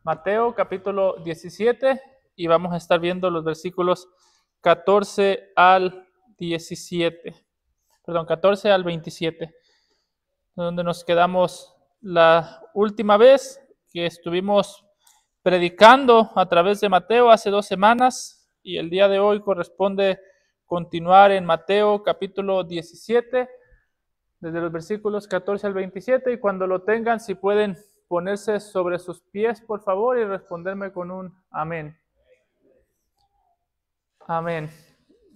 Mateo capítulo 17 y vamos a estar viendo los versículos 14 al 17. Perdón, 14 al 27, donde nos quedamos la última vez que estuvimos predicando a través de Mateo hace 2 semanas, y el día de hoy corresponde continuar en Mateo capítulo 17, desde los versículos 14 al 27, y cuando lo tengan, si pueden ponerse sobre sus pies, por favor, y responderme con un amén. Amén.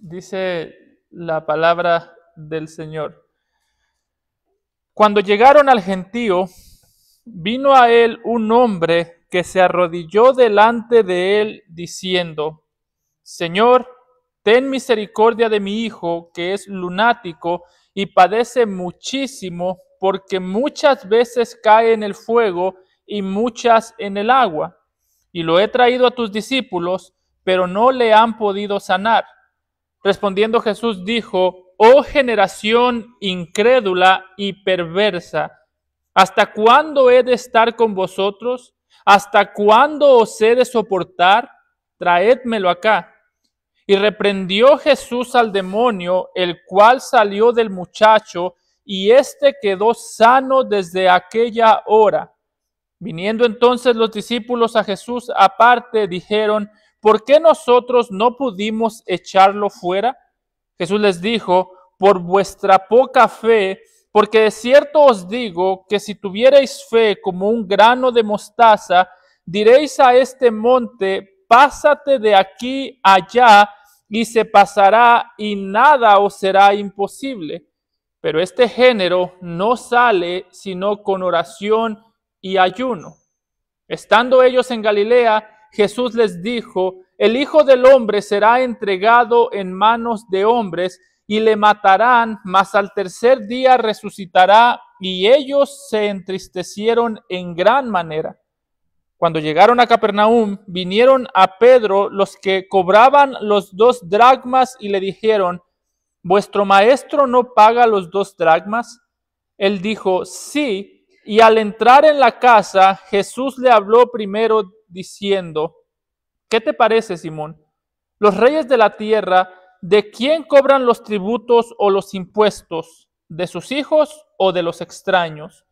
Dice la palabra del Señor. Cuando llegaron al gentío, vino a él un hombre que se arrodilló delante de él, diciendo: Señor, ten misericordia de mi hijo, que es lunático y padece muchísimo, porque muchas veces cae en el fuego y muchas en el agua. Y lo he traído a tus discípulos, pero no le han podido sanar. Respondiendo Jesús dijo: Oh generación incrédula y perversa, ¿hasta cuándo he de estar con vosotros? ¿Hasta cuándo os he de soportar? Traédmelo acá. Y reprendió Jesús al demonio, el cual salió del muchacho, y éste quedó sano desde aquella hora. Viniendo entonces los discípulos a Jesús aparte, dijeron: ¿por qué nosotros no pudimos echarlo fuera? Jesús les dijo: por vuestra poca fe, porque de cierto os digo que si tuvierais fe como un grano de mostaza, diréis a este monte: pásate de aquí allá, y se pasará, y nada os será imposible. Pero este género no sale sino con oración y ayuno. Estando ellos en Galilea, Jesús les dijo: el Hijo del Hombre será entregado en manos de hombres, y le matarán, mas al tercer día resucitará. Y ellos se entristecieron en gran manera. Cuando llegaron a Capernaum, vinieron a Pedro los que cobraban los 2 dracmas y le dijeron: ¿vuestro maestro no paga los 2 dracmas? Él dijo: sí. Y al entrar en la casa, Jesús le habló primero diciendo: ¿qué te parece, Simón? Los reyes de la tierra, ¿de quién cobran los tributos o los impuestos? ¿De sus hijos o de los extraños?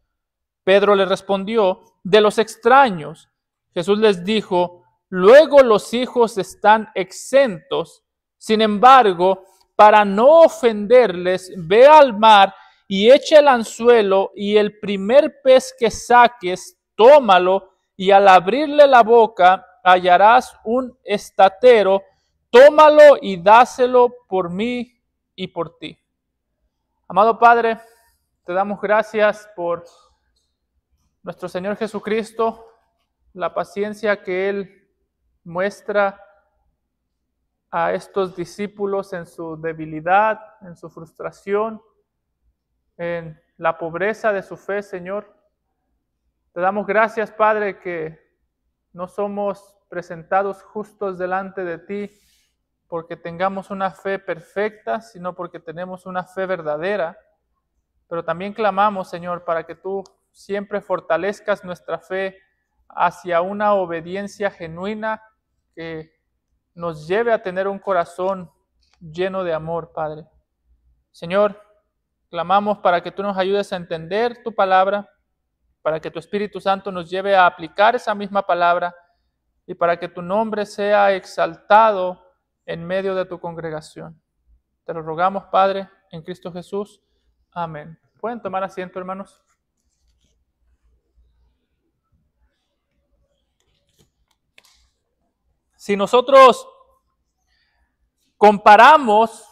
Pedro le respondió: de los extraños. Jesús les dijo: luego los hijos están exentos. Sin embargo, para no ofenderles, ve al mar y echa el anzuelo, y el primer pez que saques, tómalo, y al abrirle la boca hallarás un estatero. Tómalo y dáselo por mí y por ti. Amado Padre, te damos gracias por nuestro Señor Jesucristo, la paciencia que Él muestra a estos discípulos en su debilidad, en su frustración, en la pobreza de su fe, Señor. Te damos gracias, Padre, que no somos presentados justos delante de ti porque tengamos una fe perfecta, sino porque tenemos una fe verdadera. Pero también clamamos, Señor, para que tú siempre fortalezcas nuestra fe hacia una obediencia genuina que nos lleve a tener un corazón lleno de amor, Padre. Señor, clamamos para que tú nos ayudes a entender tu palabra, para que tu Espíritu Santo nos lleve a aplicar esa misma palabra y para que tu nombre sea exaltado en medio de tu congregación. Te lo rogamos, Padre, en Cristo Jesús. Amén. ¿Pueden tomar asiento, hermanos? Si nosotros comparamos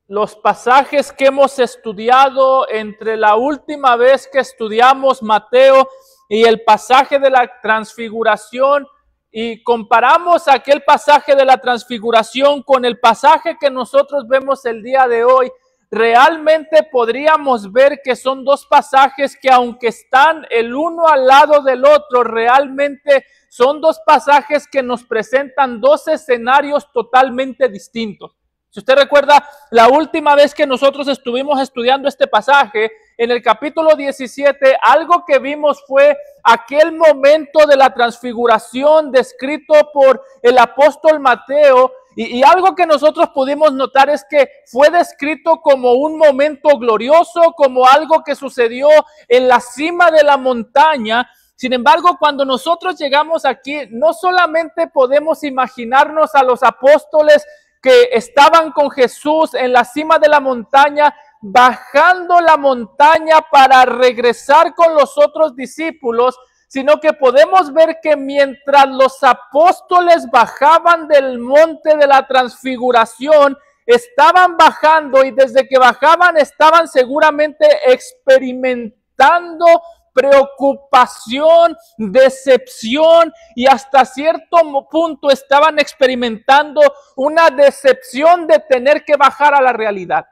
los pasajes que hemos estudiado entre la última vez que estudiamos Mateo y el pasaje de la transfiguración, y comparamos aquel pasaje de la transfiguración con el pasaje que nosotros vemos el día de hoy, realmente podríamos ver que son 2 pasajes que, aunque están el uno al lado del otro, realmente son 2 pasajes que nos presentan 2 escenarios totalmente distintos. Si usted recuerda, la última vez que nosotros estuvimos estudiando este pasaje, en el capítulo 17, algo que vimos fue aquel momento de la transfiguración descrito por el apóstol Mateo. Y algo que nosotros pudimos notar es que fue descrito como un momento glorioso, como algo que sucedió en la cima de la montaña. Sin embargo, cuando nosotros llegamos aquí, no solamente podemos imaginarnos a los apóstoles que estaban con Jesús en la cima de la montaña, bajando la montaña para regresar con los otros discípulos, sino que podemos ver que mientras los apóstoles bajaban del monte de la transfiguración, estaban bajando, y desde que bajaban estaban seguramente experimentando preocupación, decepción, y hasta cierto punto estaban experimentando una decepción de tener que bajar a la realidad.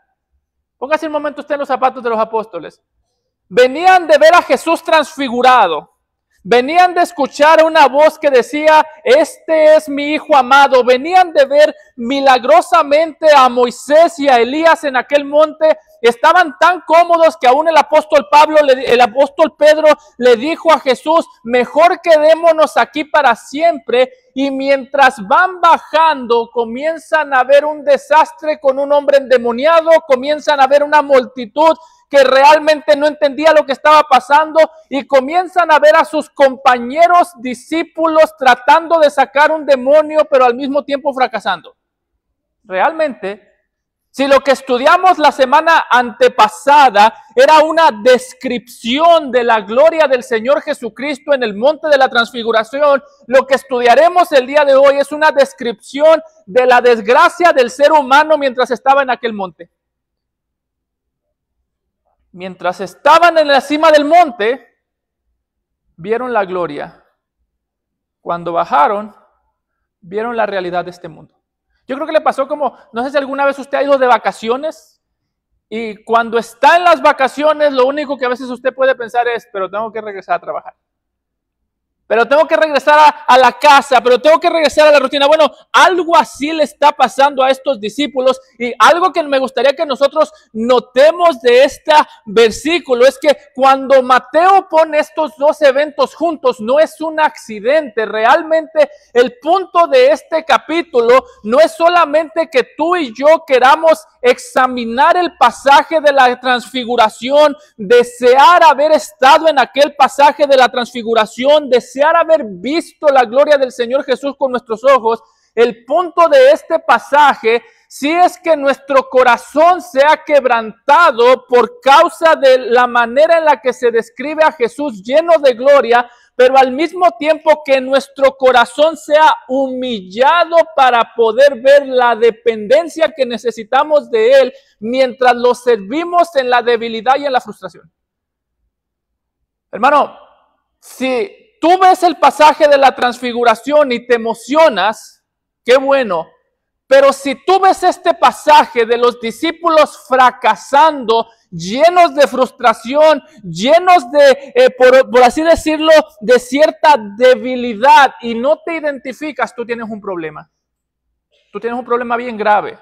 Póngase un momento usted en los zapatos de los apóstoles. Venían de ver a Jesús transfigurado. Venían de escuchar una voz que decía, este es mi hijo amado. Venían de ver milagrosamente a Moisés y a Elías en aquel monte. Estaban tan cómodos que aún el apóstol Pedro le dijo a Jesús, mejor quedémonos aquí para siempre. Y mientras van bajando, comienzan a ver un desastre con un hombre endemoniado, comienzan a ver una multitud que realmente no entendía lo que estaba pasando, y comienzan a ver a sus compañeros discípulos tratando de sacar un demonio, pero al mismo tiempo fracasando. Realmente, si lo que estudiamos la semana antepasada era una descripción de la gloria del Señor Jesucristo en el monte de la transfiguración, lo que estudiaremos el día de hoy es una descripción de la desgracia del ser humano mientras estaba en aquel monte. Mientras estaban en la cima del monte, vieron la gloria. Cuando bajaron, vieron la realidad de este mundo. Yo creo que le pasó como, no sé si alguna vez usted ha ido de vacaciones, y cuando está en las vacaciones, lo único que a veces usted puede pensar es, pero tengo que regresar a trabajar. Pero tengo que regresar a la casa, pero tengo que regresar a la rutina. Bueno, algo así le está pasando a estos discípulos, y algo que me gustaría que nosotros notemos de este versículo es que cuando Mateo pone estos dos eventos juntos, no es un accidente. Realmente el punto de este capítulo no es solamente que tú y yo queramos examinar el pasaje de la transfiguración, desear haber estado en aquel pasaje de la transfiguración, desear haber visto la gloria del Señor Jesús con nuestros ojos. El punto de este pasaje sí es que nuestro corazón sea quebrantado por causa de la manera en la que se describe a Jesús lleno de gloria, pero al mismo tiempo que nuestro corazón sea humillado para poder ver la dependencia que necesitamos de Él mientras lo servimos en la debilidad y en la frustración. Hermano, si tú ves el pasaje de la transfiguración y te emocionas, qué bueno. Pero si tú ves este pasaje de los discípulos fracasando, llenos de frustración, llenos de, por así decirlo, de cierta debilidad, y no te identificas, tú tienes un problema. Tú tienes un problema bien grave.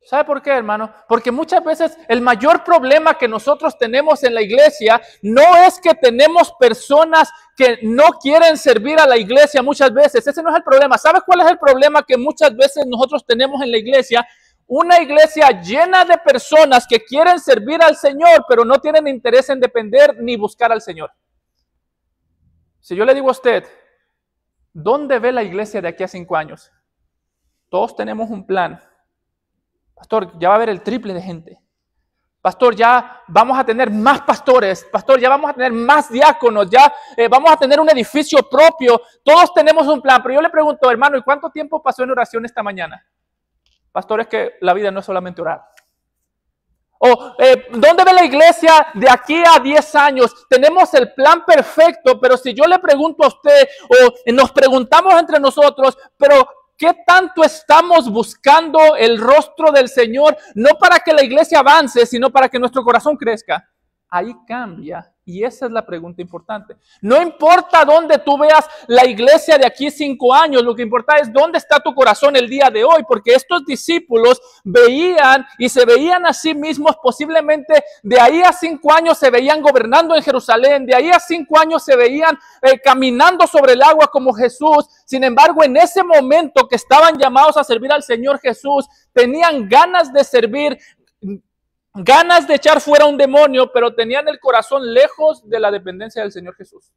¿Sabe por qué, hermano? Porque muchas veces el mayor problema que nosotros tenemos en la iglesia no es que tenemos personas que no quieren servir a la iglesia muchas veces. Ese no es el problema. ¿Sabe cuál es el problema que muchas veces nosotros tenemos en la iglesia? Una iglesia llena de personas que quieren servir al Señor, pero no tienen interés en depender ni buscar al Señor. Si yo le digo a usted, ¿dónde ve la iglesia de aquí a 5 años? Todos tenemos un plan. Pastor, ya va a haber el triple de gente. Pastor, ya vamos a tener más pastores. Pastor, ya vamos a tener más diáconos. Ya vamos a tener un edificio propio. Todos tenemos un plan. Pero yo le pregunto, hermano, ¿y cuánto tiempo pasó en oración esta mañana? Pastor, es que la vida no es solamente orar. O, ¿dónde ve la iglesia de aquí a 10 años? Tenemos el plan perfecto, pero si yo le pregunto a usted, o nos preguntamos entre nosotros, pero ¿qué tanto estamos buscando el rostro del Señor? No para que la iglesia avance, sino para que nuestro corazón crezca. ahí cambia. Y esa es la pregunta importante. No importa dónde tú veas la iglesia de aquí 5 años, lo que importa es dónde está tu corazón el día de hoy, porque estos discípulos veían y se veían a sí mismos, posiblemente de ahí a 5 años se veían gobernando en Jerusalén, de ahí a 5 años se veían caminando sobre el agua como Jesús. Sin embargo, en ese momento que estaban llamados a servir al Señor Jesús, tenían ganas de servir, ganas de echar fuera un demonio, pero tenían el corazón lejos de la dependencia del Señor Jesús.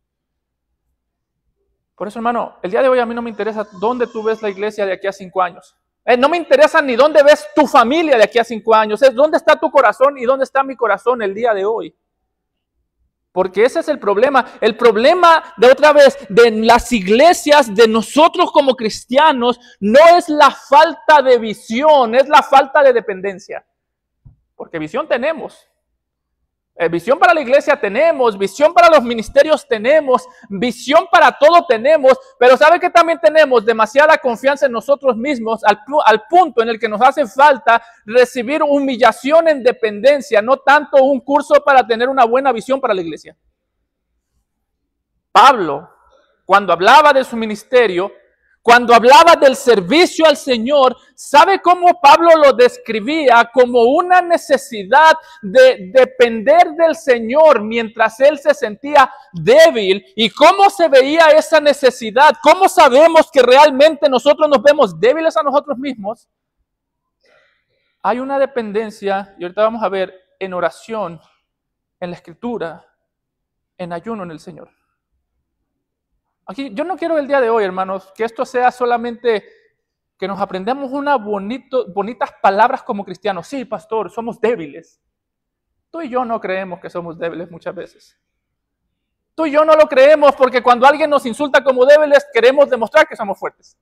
Por eso, hermano, el día de hoy a mí no me interesa dónde tú ves la iglesia de aquí a 5 años. No me interesa ni dónde ves tu familia de aquí a 5 años. Es dónde está tu corazón y dónde está mi corazón el día de hoy. Porque ese es el problema. El problema, de otra vez, de las iglesias, de nosotros como cristianos, no es la falta de visión, es la falta de dependencia. Porque visión tenemos. Visión para la iglesia tenemos, visión para los ministerios tenemos, visión para todo tenemos, pero ¿sabe qué también tenemos? Demasiada confianza en nosotros mismos al punto en el que nos hace falta recibir humillación en dependencia, no tanto un curso para tener una buena visión para la iglesia. Pablo, cuando hablaba de su ministerio, cuando hablaba del servicio al Señor, ¿sabe cómo Pablo lo describía? Como una necesidad de depender del Señor mientras él se sentía débil. ¿Y cómo se veía esa necesidad? ¿Cómo sabemos que realmente nosotros nos vemos débiles a nosotros mismos? Hay una dependencia, y ahorita vamos a ver, en oración, en la Escritura, en ayuno en el Señor. Aquí, yo no quiero el día de hoy, hermanos, que esto sea solamente que nos aprendamos unas bonitas palabras como cristianos. Sí, pastor, somos débiles. Tú y yo no creemos que somos débiles muchas veces. Tú y yo no lo creemos porque cuando alguien nos insulta como débiles, queremos demostrar que somos fuertes.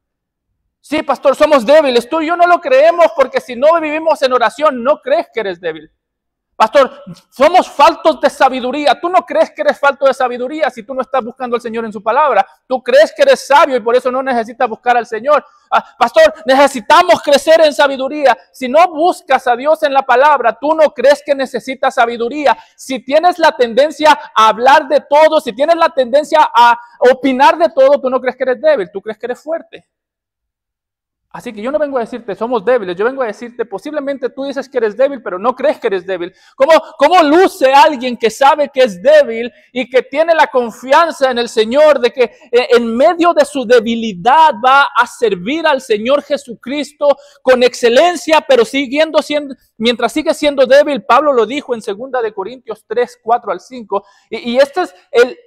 Sí, pastor, somos débiles. Tú y yo no lo creemos porque si no vivimos en oración, no crees que eres débil. Pastor, somos faltos de sabiduría. Tú no crees que eres falto de sabiduría si tú no estás buscando al Señor en su palabra. Tú crees que eres sabio y por eso no necesitas buscar al Señor. Pastor, necesitamos crecer en sabiduría. Si no buscas a Dios en la palabra, tú no crees que necesitas sabiduría. Si tienes la tendencia a hablar de todo, si tienes la tendencia a opinar de todo, tú no crees que eres débil, tú crees que eres fuerte. Así que yo no vengo a decirte somos débiles, yo vengo a decirte posiblemente tú dices que eres débil, pero no crees que eres débil. ¿Cómo luce alguien que sabe que es débil y que tiene la confianza en el Señor de que en medio de su debilidad va a servir al Señor Jesucristo con excelencia, pero mientras sigue siendo débil? Pablo lo dijo en 2 de Corintios 3, 4 al 5. Y esta es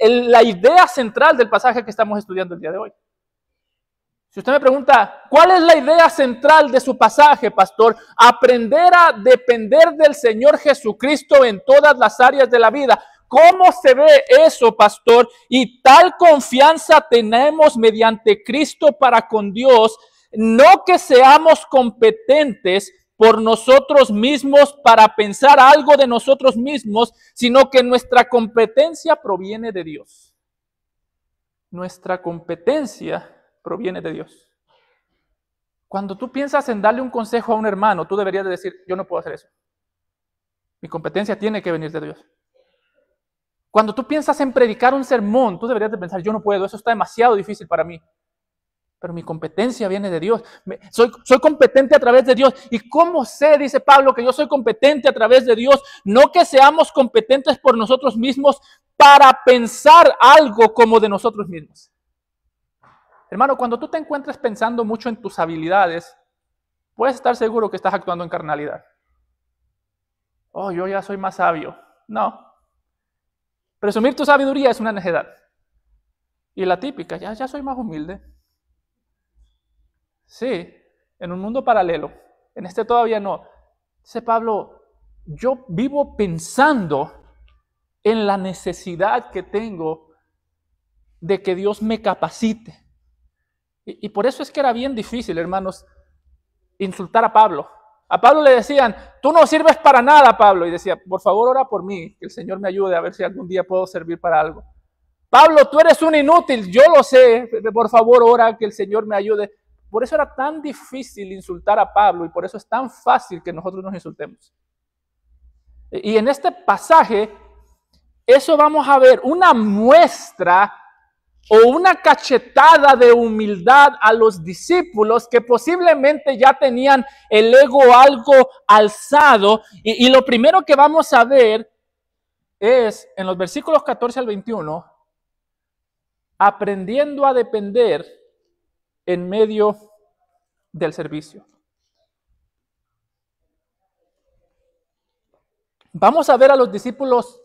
la idea central del pasaje que estamos estudiando el día de hoy. Si usted me pregunta, ¿cuál es la idea central de su pasaje, pastor? Aprender a depender del Señor Jesucristo en todas las áreas de la vida. ¿Cómo se ve eso, pastor? Y tal confianza tenemos mediante Cristo para con Dios, no que seamos competentes por nosotros mismos para pensar algo de nosotros mismos, sino que nuestra competencia proviene de Dios. Nuestra competencia proviene de Dios. Cuando tú piensas en darle un consejo a un hermano, tú deberías de decir, yo no puedo hacer eso. Mi competencia tiene que venir de Dios. Cuando tú piensas en predicar un sermón, tú deberías de pensar, yo no puedo, eso está demasiado difícil para mí. Pero mi competencia viene de Dios. Soy competente a través de Dios. ¿Y cómo sé, dice Pablo, que yo soy competente a través de Dios? No que seamos competentes por nosotros mismos para pensar algo como de nosotros mismos. Hermano, cuando tú te encuentres pensando mucho en tus habilidades, puedes estar seguro que estás actuando en carnalidad. Oh, yo ya soy más sabio. No. Presumir tu sabiduría es una necedad. Y la típica, ya soy más humilde. Sí, en un mundo paralelo. En este todavía no. Dice Pablo, yo vivo pensando en la necesidad que tengo de que Dios me capacite. Y por eso es que era bien difícil, hermanos, insultar a Pablo. A Pablo le decían, tú no sirves para nada, Pablo. Y decía, por favor, ora por mí, que el Señor me ayude a ver si algún día puedo servir para algo. Pablo, tú eres un inútil, yo lo sé, por favor, ora que el Señor me ayude. Por eso era tan difícil insultar a Pablo y por eso es tan fácil que nosotros nos insultemos. Y en este pasaje, eso vamos a ver una muestra o una cachetada de humildad a los discípulos que posiblemente ya tenían el ego algo alzado. Y lo primero que vamos a ver es en los versículos 14 al 21, aprendiendo a depender en medio del servicio. Vamos a ver a los discípulos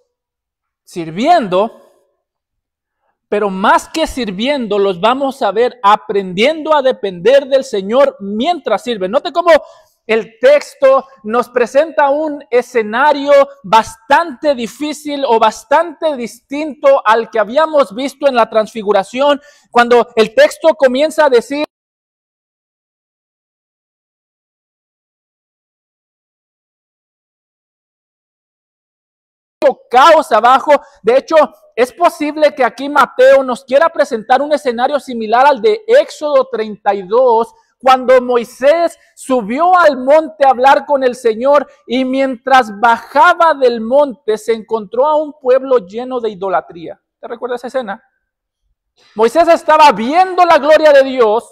sirviendo, pero más que sirviendo, los vamos a ver aprendiendo a depender del Señor mientras sirven. Note cómo el texto nos presenta un escenario bastante difícil o bastante distinto al que habíamos visto en la transfiguración, cuando el texto comienza a decir caos abajo. De hecho, es posible que aquí Mateo nos quiera presentar un escenario similar al de Éxodo 32, cuando Moisés subió al monte a hablar con el Señor y mientras bajaba del monte se encontró a un pueblo lleno de idolatría. ¿Te recuerdas esa escena? Moisés estaba viendo la gloria de Dios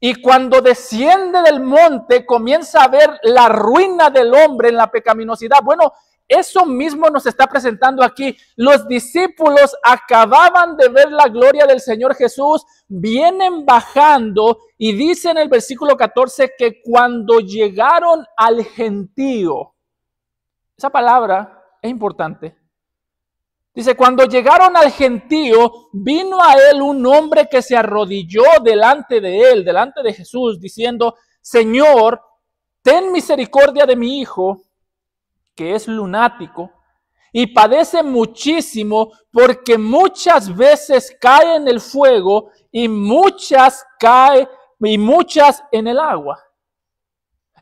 y cuando desciende del monte comienza a ver la ruina del hombre en la pecaminosidad. Bueno, eso mismo nos está presentando aquí. Los discípulos acababan de ver la gloria del Señor Jesús, vienen bajando y dice en el versículo 14 que cuando llegaron al gentío, esa palabra es importante. Dice, cuando llegaron al gentío, vino a él un hombre que se arrodilló delante de él, delante de Jesús, diciendo, Señor, ten misericordia de mi hijo, que es lunático y padece muchísimo porque muchas veces cae en el fuego y muchas en el agua.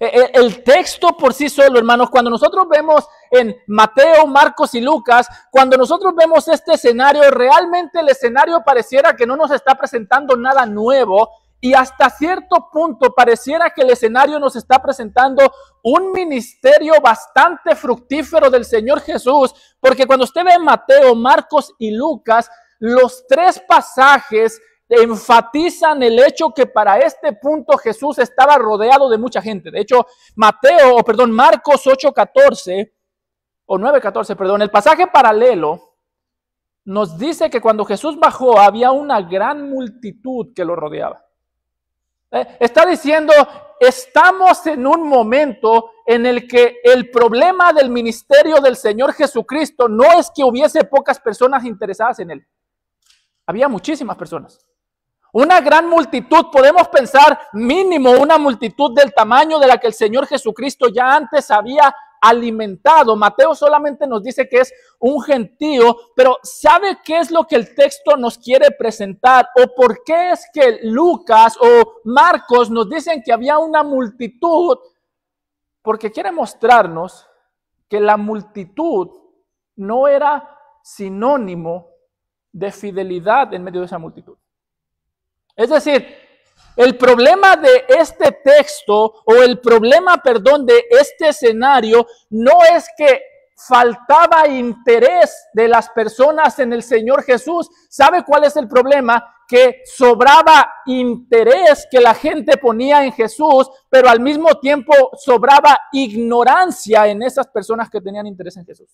El texto por sí solo, hermanos, cuando nosotros vemos en Mateo, Marcos y Lucas, cuando nosotros vemos este escenario, realmente el escenario pareciera que no nos está presentando nada nuevo. Y hasta cierto punto pareciera que el escenario nos está presentando un ministerio bastante fructífero del Señor Jesús, porque cuando usted ve Mateo, Marcos y Lucas, los tres pasajes enfatizan el hecho que para este punto Jesús estaba rodeado de mucha gente. De hecho, Marcos 8:14 o 9:14, el pasaje paralelo nos dice que cuando Jesús bajó había una gran multitud que lo rodeaba. Está diciendo, estamos en un momento en el que el problema del ministerio del Señor Jesucristo no es que hubiese pocas personas interesadas en él. Había muchísimas personas. Una gran multitud, podemos pensar mínimo una multitud del tamaño de la que el Señor Jesucristo ya antes había alimentado. Mateo solamente nos dice que es un gentío, pero ¿sabe qué es lo que el texto nos quiere presentar? ¿O por qué es que Lucas o Marcos nos dicen que había una multitud? Porque quiere mostrarnos que la multitud no era sinónimo de fidelidad en medio de esa multitud. Es decir, el problema de este texto o el problema, de este escenario no es que faltaba interés de las personas en el Señor Jesús. ¿Sabe cuál es el problema? Que sobraba interés que la gente ponía en Jesús, pero al mismo tiempo sobraba ignorancia en esas personas que tenían interés en Jesús.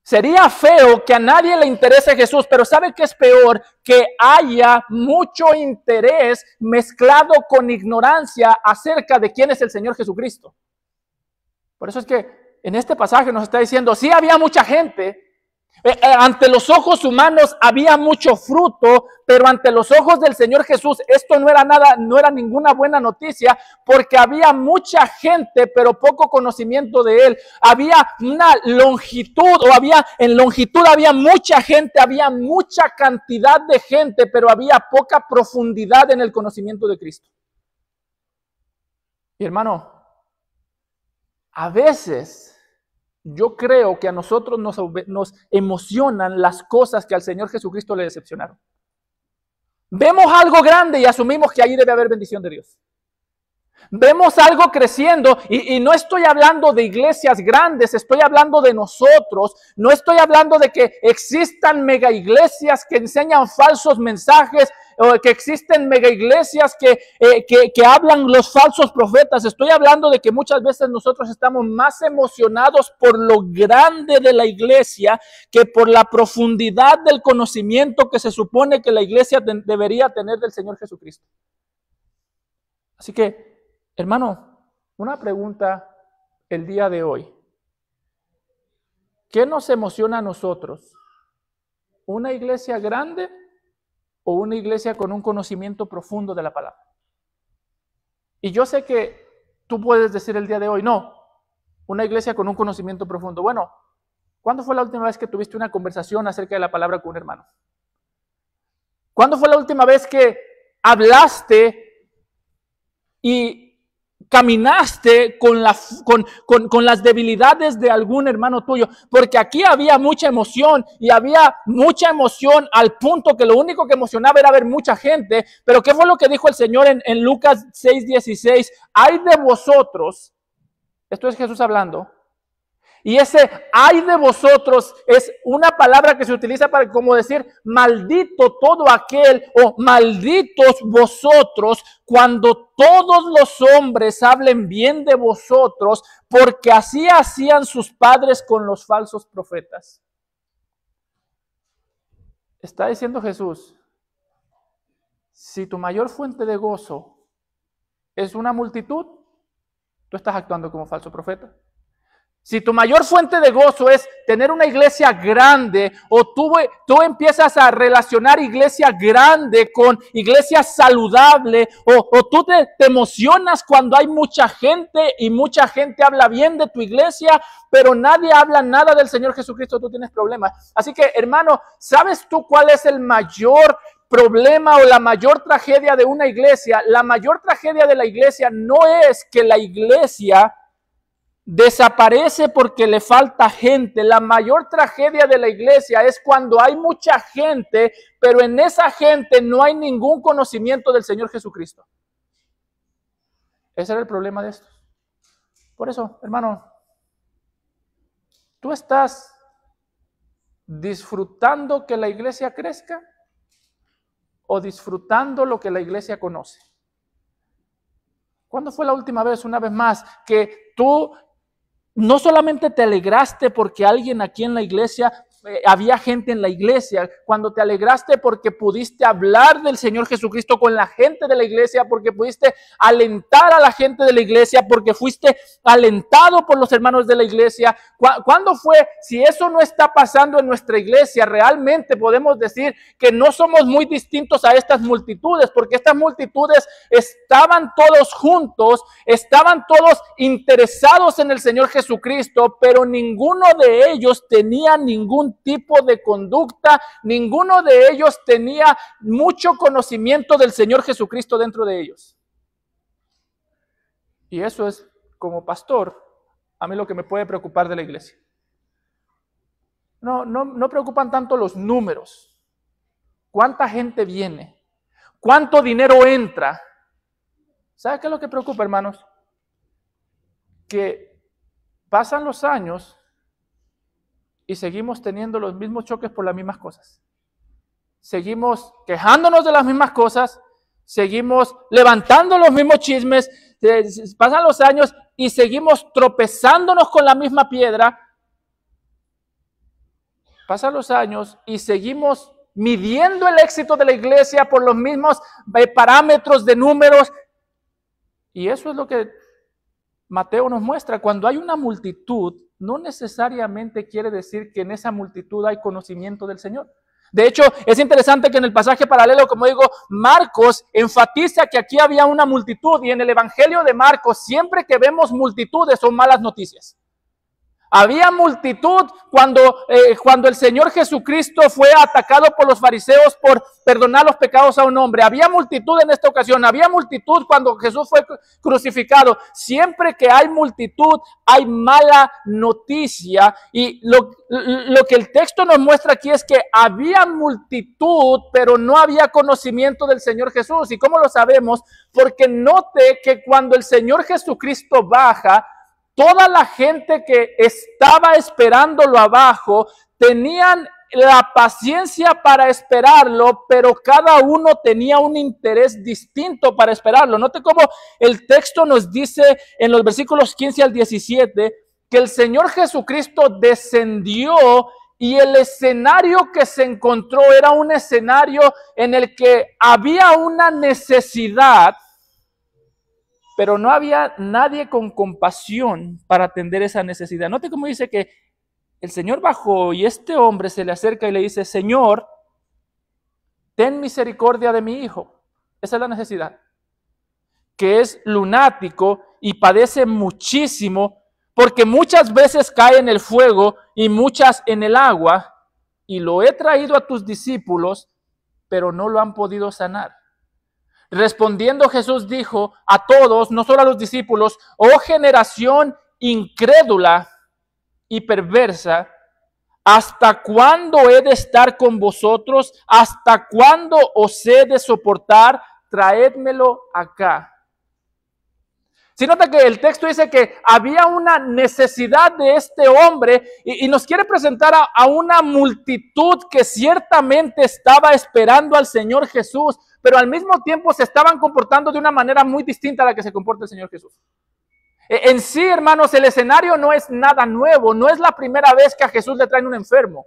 Sería feo que a nadie le interese Jesús, pero ¿sabe qué es peor? Que haya mucho interés mezclado con ignorancia acerca de quién es el Señor Jesucristo. Por eso es que en este pasaje nos está diciendo, sí había mucha gente, ante los ojos humanos había mucho fruto, pero ante los ojos del Señor Jesús esto no era ninguna buena noticia, porque había mucha gente, pero poco conocimiento de Él. Había una longitud, en longitud había mucha gente, había mucha cantidad de gente, pero había poca profundidad en el conocimiento de Cristo. Y hermano, a veces yo creo que a nosotros nos emocionan las cosas que al Señor Jesucristo le decepcionaron. Vemos algo grande y asumimos que ahí debe haber bendición de Dios. Vemos algo creciendo y no estoy hablando de iglesias grandes, estoy hablando de nosotros. No estoy hablando de que existan mega iglesias que enseñan falsos mensajes o que existen mega iglesias que hablan los falsos profetas. Estoy hablando de que muchas veces nosotros estamos más emocionados por lo grande de la iglesia que por la profundidad del conocimiento que se supone que la iglesia debería tener del Señor Jesucristo. Así que, hermano, una pregunta el día de hoy. ¿Qué nos emociona a nosotros? ¿Una iglesia grande o una iglesia con un conocimiento profundo de la palabra? Y yo sé que tú puedes decir el día de hoy, no, una iglesia con un conocimiento profundo. Bueno, ¿cuándo fue la última vez que tuviste una conversación acerca de la palabra con un hermano? ¿Cuándo fue la última vez que hablaste y caminaste con las debilidades de algún hermano tuyo? Porque aquí había mucha emoción y había mucha emoción al punto que lo único que emocionaba era ver mucha gente. Pero ¿qué fue lo que dijo el Señor en Lucas 6:16? Ay de vosotros, esto es Jesús hablando, y ese ay de vosotros es una palabra que se utiliza para como decir maldito todo aquel o malditos vosotros cuando todos los hombres hablen bien de vosotros, porque así hacían sus padres con los falsos profetas. Está diciendo Jesús, si tu mayor fuente de gozo es una multitud, tú estás actuando como falso profeta. Si tu mayor fuente de gozo es tener una iglesia grande o tú empiezas a relacionar iglesia grande con iglesia saludable o tú te emocionas cuando hay mucha gente y mucha gente habla bien de tu iglesia, pero nadie habla nada del Señor Jesucristo, tú tienes problemas. Así que, hermano, ¿sabes tú cuál es el mayor problema o la mayor tragedia de una iglesia? La mayor tragedia de la iglesia no es que la iglesia desaparece porque le falta gente. La mayor tragedia de la iglesia es cuando hay mucha gente, pero en esa gente no hay ningún conocimiento del Señor Jesucristo. Ese era el problema de esto. Por eso, hermano, ¿tú estás disfrutando que la iglesia crezca o disfrutando lo que la iglesia conoce? ¿Cuándo fue la última vez, una vez más, que tú no solamente te alegraste porque alguien aquí en la iglesia, había gente en la iglesia, cuando te alegraste porque pudiste hablar del Señor Jesucristo con la gente de la iglesia, porque pudiste alentar a la gente de la iglesia, porque fuiste alentado por los hermanos de la iglesia? ¿Cuándo fue? Si eso no está pasando en nuestra iglesia, realmente podemos decir que no somos muy distintos a estas multitudes, porque estas multitudes estaban todos juntos, estaban todos interesados en el Señor Jesucristo, pero ninguno de ellos tenía ningún tipo de conducta, ninguno de ellos tenía mucho conocimiento del Señor Jesucristo dentro de ellos. Y eso es, como pastor, a mí lo que me puede preocupar de la iglesia. No preocupan tanto los números, cuánta gente viene, cuánto dinero entra. ¿Sabe qué es lo que preocupa, hermanos? Que pasan los años y seguimos teniendo los mismos choques por las mismas cosas. Seguimos quejándonos de las mismas cosas, seguimos levantando los mismos chismes, pasan los años y seguimos tropezándonos con la misma piedra. Pasan los años y seguimos midiendo el éxito de la iglesia por los mismos parámetros de números. Y eso es lo que Mateo nos muestra. Cuando hay una multitud, no necesariamente quiere decir que en esa multitud hay conocimiento del Señor. De hecho, es interesante que en el pasaje paralelo, como digo, Marcos enfatiza que aquí había una multitud, y en el Evangelio de Marcos, siempre que vemos multitudes son malas noticias. Había multitud cuando el Señor Jesucristo fue atacado por los fariseos por perdonar los pecados a un hombre. Había multitud en esta ocasión. Había multitud cuando Jesús fue crucificado. Siempre que hay multitud, hay mala noticia. Y lo que el texto nos muestra aquí es que había multitud, pero no había conocimiento del Señor Jesús. ¿Y cómo lo sabemos? Porque note que cuando el Señor Jesucristo baja, toda la gente que estaba esperándolo abajo tenían la paciencia para esperarlo, pero cada uno tenía un interés distinto para esperarlo. Note cómo el texto nos dice en los versículos 15 al 17 que el Señor Jesucristo descendió y el escenario que se encontró era un escenario en el que había una necesidad, pero no había nadie con compasión para atender esa necesidad. Note cómo dice que el Señor bajó y este hombre se le acerca y le dice: Señor, ten misericordia de mi hijo. Esa es la necesidad. Que es lunático y padece muchísimo, porque muchas veces cae en el fuego y muchas en el agua, y lo he traído a tus discípulos, pero no lo han podido sanar. Respondiendo Jesús dijo a todos, no solo a los discípulos: oh generación incrédula y perversa, ¿hasta cuándo he de estar con vosotros? ¿Hasta cuándo os he de soportar? Traédmelo acá. Si nota que el texto dice que había una necesidad de este hombre y nos quiere presentar a una multitud que ciertamente estaba esperando al Señor Jesús, pero al mismo tiempo se estaban comportando de una manera muy distinta a la que se comporta el Señor Jesús. En sí, hermanos, el escenario no es nada nuevo, no es la primera vez que a Jesús le traen un enfermo.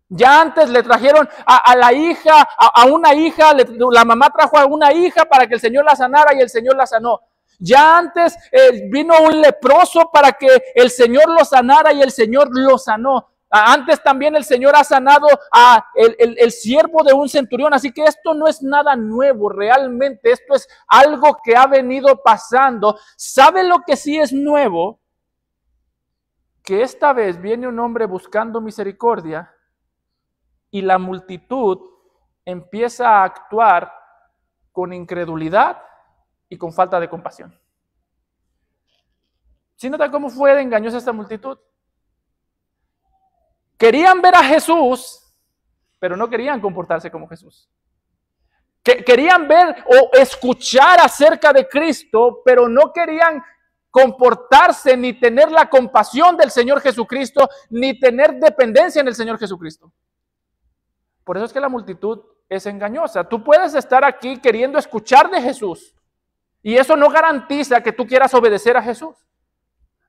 Ya antes le trajeron a la hija, a una hija, la mamá trajo a una hija para que el Señor la sanara y el Señor la sanó. Ya antes vino un leproso para que el Señor lo sanara y el Señor lo sanó. Antes también el Señor ha sanado a el siervo de un centurión. Así que esto no es nada nuevo realmente. Esto es algo que ha venido pasando. ¿Sabe lo que sí es nuevo? Que esta vez viene un hombre buscando misericordia y la multitud empieza a actuar con incredulidad y con falta de compasión. ¿Sí nota cómo fue engañosa esta multitud? Querían ver a Jesús, pero no querían comportarse como Jesús. Querían ver o escuchar acerca de Cristo, pero no querían comportarse ni tener la compasión del Señor Jesucristo, ni tener dependencia en el Señor Jesucristo. Por eso es que la multitud es engañosa. Tú puedes estar aquí queriendo escuchar de Jesús, y eso no garantiza que tú quieras obedecer a Jesús.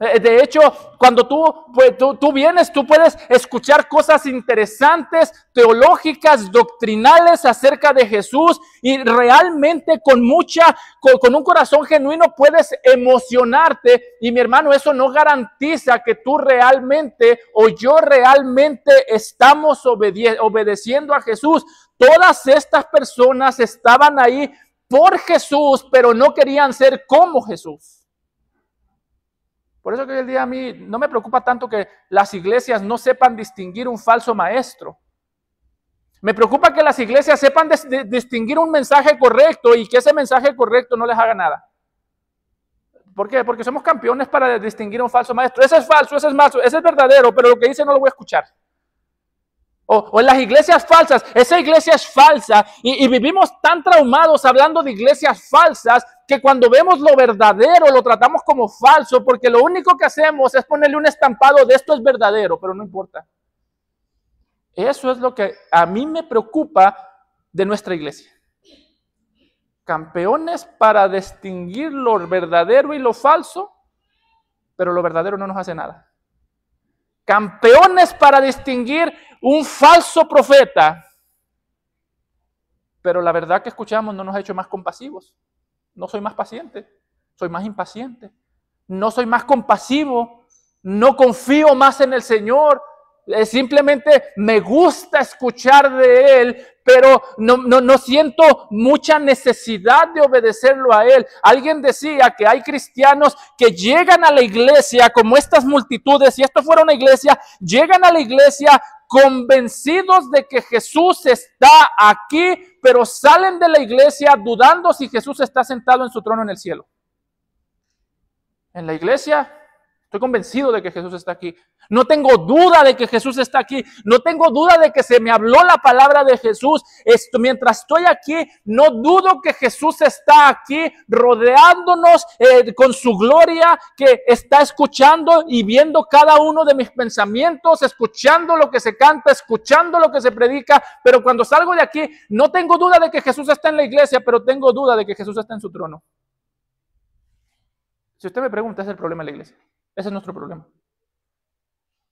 De hecho, cuando tú vienes, tú puedes escuchar cosas interesantes, teológicas, doctrinales acerca de Jesús, y realmente con un corazón genuino puedes emocionarte. Y mi hermano, eso no garantiza que tú realmente o yo realmente estamos obedeciendo a Jesús. Todas estas personas estaban ahí por Jesús, pero no querían ser como Jesús. Por eso que hoy en día a mí no me preocupa tanto que las iglesias no sepan distinguir un falso maestro. Me preocupa que las iglesias sepan distinguir un mensaje correcto y que ese mensaje correcto no les haga nada. ¿Por qué? Porque somos campeones para distinguir un falso maestro. Ese es falso, ese es falso, ese es verdadero, pero lo que dice no lo voy a escuchar. O en las iglesias falsas, esa iglesia es falsa, y vivimos tan traumados hablando de iglesias falsas que cuando vemos lo verdadero lo tratamos como falso, porque lo único que hacemos es ponerle un estampado de esto es verdadero, pero no importa. Eso es lo que a mí me preocupa de nuestra iglesia. Campeones para distinguir lo verdadero y lo falso, pero lo verdadero no nos hace nada. Campeones para distinguir un falso profeta, pero la verdad que escuchamos no nos ha hecho más compasivos. No soy más paciente, soy más impaciente. No soy más compasivo, no confío más en el Señor. simplemente me gusta escuchar de Él, pero no siento mucha necesidad de obedecerlo a Él. Alguien decía que hay cristianos que llegan a la iglesia como estas multitudes, si esto fuera una iglesia, llegan a la iglesia convencidos de que Jesús está aquí, pero salen de la iglesia dudando si Jesús está sentado en su trono en el cielo. En la iglesia estoy convencido de que Jesús está aquí. No tengo duda de que Jesús está aquí. No tengo duda de que se me habló la palabra de Jesús. Mientras estoy aquí, no dudo que Jesús está aquí rodeándonos con su gloria, que está escuchando y viendo cada uno de mis pensamientos, escuchando lo que se canta, escuchando lo que se predica. Pero cuando salgo de aquí, no tengo duda de que Jesús está en la iglesia, pero tengo duda de que Jesús está en su trono. Si usted me pregunta, ese es el problema de la iglesia. Ese es nuestro problema.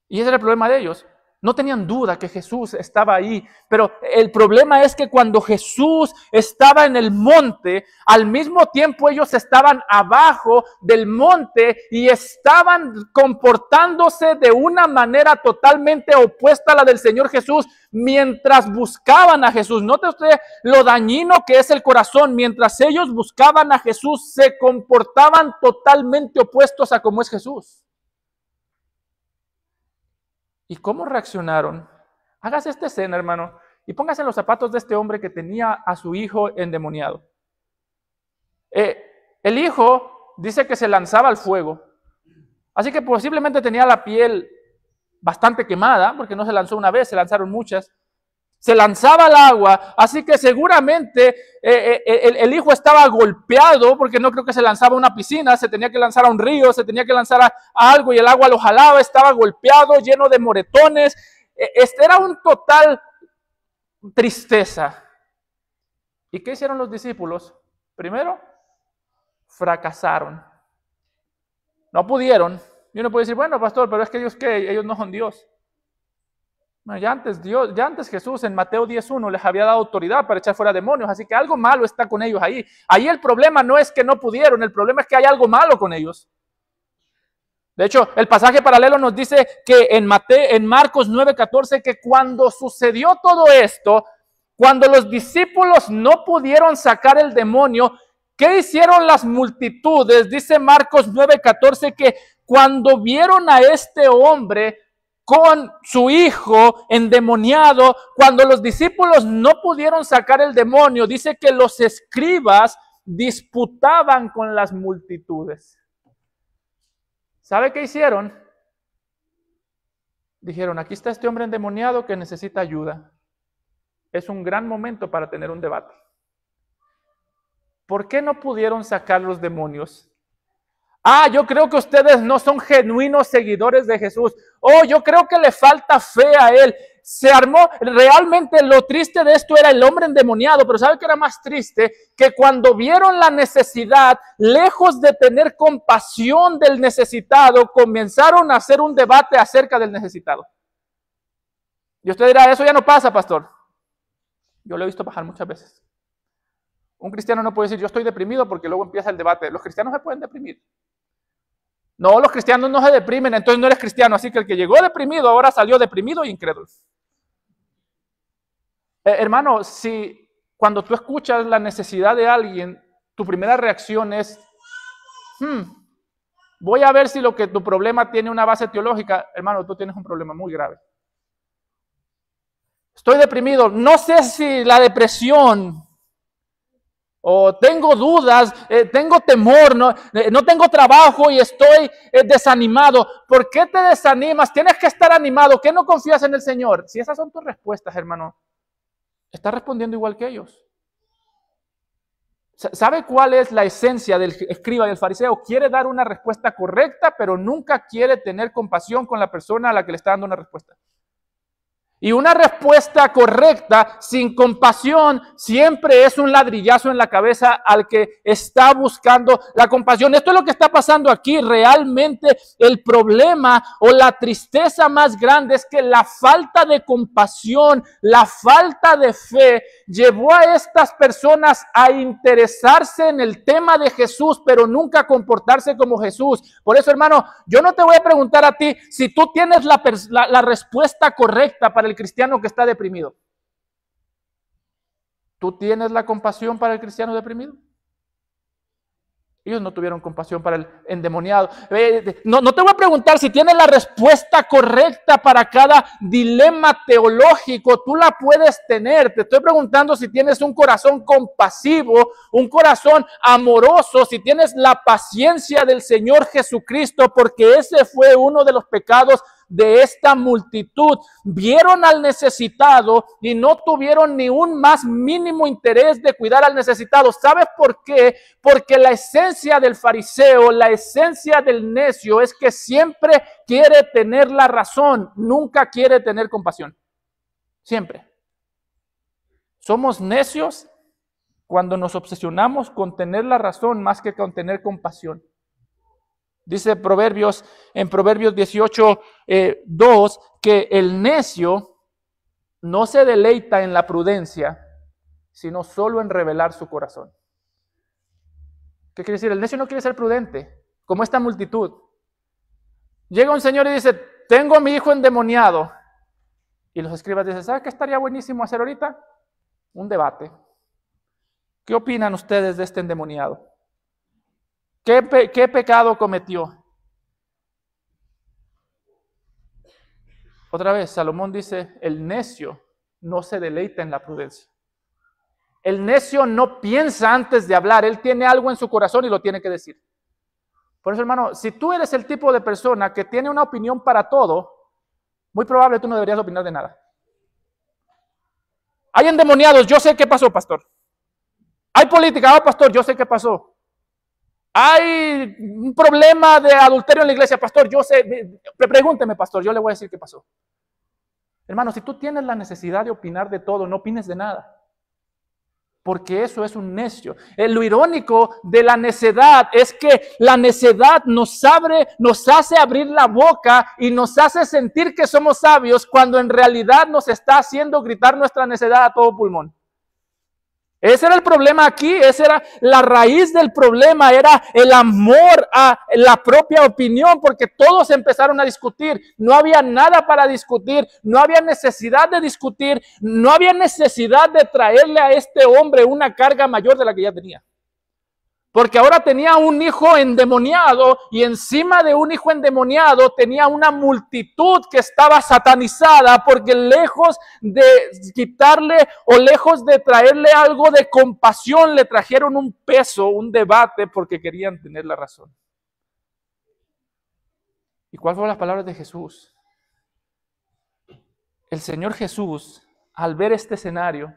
Y ese era el problema de ellos. No tenían duda que Jesús estaba ahí, pero el problema es que cuando Jesús estaba en el monte, al mismo tiempo ellos estaban abajo del monte y estaban comportándose de una manera totalmente opuesta a la del Señor Jesús mientras buscaban a Jesús. Note usted lo dañino que es el corazón. Mientras ellos buscaban a Jesús, se comportaban totalmente opuestos a cómo es Jesús. ¿Y cómo reaccionaron? Hágase esta escena, hermano, y póngase en los zapatos de este hombre que tenía a su hijo endemoniado. El hijo dice que se lanzaba al fuego, así que posiblemente tenía la piel bastante quemada, porque no se lanzó una vez, se lanzaron muchas. Se lanzaba al agua, así que seguramente el hijo estaba golpeado, porque no creo que se lanzaba a una piscina, se tenía que lanzar a un río, se tenía que lanzar a algo y el agua lo jalaba, estaba golpeado, lleno de moretones. Era un total tristeza. ¿Y qué hicieron los discípulos? Primero, fracasaron. No pudieron. Y uno puede decir, bueno, pastor, pero es que Dios, ¿qué? Ellos no son Dios. Bueno, ya antes Jesús en Mateo 10:1 les había dado autoridad para echar fuera demonios, así que algo malo está con ellos ahí. Ahí el problema no es que no pudieron, el problema es que hay algo malo con ellos. De hecho, el pasaje paralelo nos dice que en Marcos 9:14 que cuando sucedió todo esto, cuando los discípulos no pudieron sacar el demonio, ¿qué hicieron las multitudes? Dice Marcos 9:14 que cuando vieron a este hombre con su hijo endemoniado, cuando los discípulos no pudieron sacar el demonio, dice que los escribas disputaban con las multitudes. ¿Sabe qué hicieron? Dijeron, aquí está este hombre endemoniado que necesita ayuda. Es un gran momento para tener un debate. ¿Por qué no pudieron sacar los demonios? Yo creo que ustedes no son genuinos seguidores de Jesús. Yo creo que le falta fe a Él. Se armó, realmente lo triste de esto era el hombre endemoniado, pero ¿sabe qué era más triste? Que cuando vieron la necesidad, lejos de tener compasión del necesitado, comenzaron a hacer un debate acerca del necesitado. Y usted dirá, eso ya no pasa, pastor. Yo lo he visto pasar muchas veces. Un cristiano no puede decir, yo estoy deprimido, porque luego empieza el debate. Los cristianos se pueden deprimir. No, los cristianos no se deprimen, entonces no eres cristiano. Así que el que llegó deprimido ahora salió deprimido e incrédulo. Hermano, si cuando tú escuchas la necesidad de alguien, tu primera reacción es, voy a ver si lo que tu problema tiene una base teológica, hermano, tú tienes un problema muy grave. Estoy deprimido, no sé si la depresión, o tengo dudas, tengo temor, no tengo trabajo y estoy desanimado. ¿Por qué te desanimas? Tienes que estar animado. ¿Qué no confías en el Señor? Si esas son tus respuestas, hermano, estás respondiendo igual que ellos. ¿Sabe cuál es la esencia del escriba y del fariseo? Quiere dar una respuesta correcta, pero nunca quiere tener compasión con la persona a la que le está dando una respuesta. Y una respuesta correcta, sin compasión, siempre es un ladrillazo en la cabeza al que está buscando la compasión. Esto es lo que está pasando aquí. Realmente el problema o la tristeza más grande es que la falta de compasión, la falta de fe, llevó a estas personas a interesarse en el tema de Jesús, pero nunca comportarse como Jesús. Por eso, hermano, yo no te voy a preguntar a ti si tú tienes la respuesta correcta para el cristiano que está deprimido. ¿Tú tienes la compasión para el cristiano deprimido? Ellos no tuvieron compasión para el endemoniado. No te voy a preguntar si tienes la respuesta correcta para cada dilema teológico. Tú la puedes tener. Te estoy preguntando si tienes un corazón compasivo, un corazón amoroso, si tienes la paciencia del Señor Jesucristo, porque ese fue uno de los pecados de esta multitud. Vieron al necesitado y no tuvieron ni un más mínimo interés de cuidar al necesitado. ¿Sabes por qué? Porque la esencia del fariseo, la esencia del necio es que siempre quiere tener la razón, nunca quiere tener compasión. Siempre. Somos necios cuando nos obsesionamos con tener la razón más que con tener compasión. Dice en Proverbios 18:2 que el necio no se deleita en la prudencia, sino solo en revelar su corazón. ¿Qué quiere decir? El necio no quiere ser prudente, como esta multitud. Llega un señor y dice, tengo a mi hijo endemoniado. Y los escribas dicen, ¿sabe qué estaría buenísimo hacer ahorita? Un debate. ¿Qué opinan ustedes de este endemoniado? ¿Qué pecado cometió? Otra vez, Salomón dice, el necio no se deleita en la prudencia. El necio no piensa antes de hablar, él tiene algo en su corazón y lo tiene que decir. Por eso, hermano, si tú eres el tipo de persona que tiene una opinión para todo, muy probable tú no deberías opinar de nada. Hay endemoniados, yo sé qué pasó, pastor. Hay política, pastor, yo sé qué pasó. Hay un problema de adulterio en la iglesia, pastor, yo sé, pregúnteme, pastor, yo le voy a decir qué pasó. Hermano, si tú tienes la necesidad de opinar de todo, no opines de nada. Porque eso es un necio. Lo irónico de la necedad es que la necedad nos hace abrir la boca y nos hace sentir que somos sabios cuando en realidad nos está haciendo gritar nuestra necedad a todo pulmón. Ese era el problema aquí, esa era la raíz del problema, era el amor a la propia opinión, porque todos empezaron a discutir, no había nada para discutir, no había necesidad de discutir, no había necesidad de traerle a este hombre una carga mayor de la que ya tenía. Porque ahora tenía un hijo endemoniado y encima de un hijo endemoniado tenía una multitud que estaba satanizada porque lejos de quitarle o lejos de traerle algo de compasión le trajeron un peso, un debate porque querían tener la razón. ¿Y cuáles fueron las palabras de Jesús? El Señor Jesús, al ver este escenario,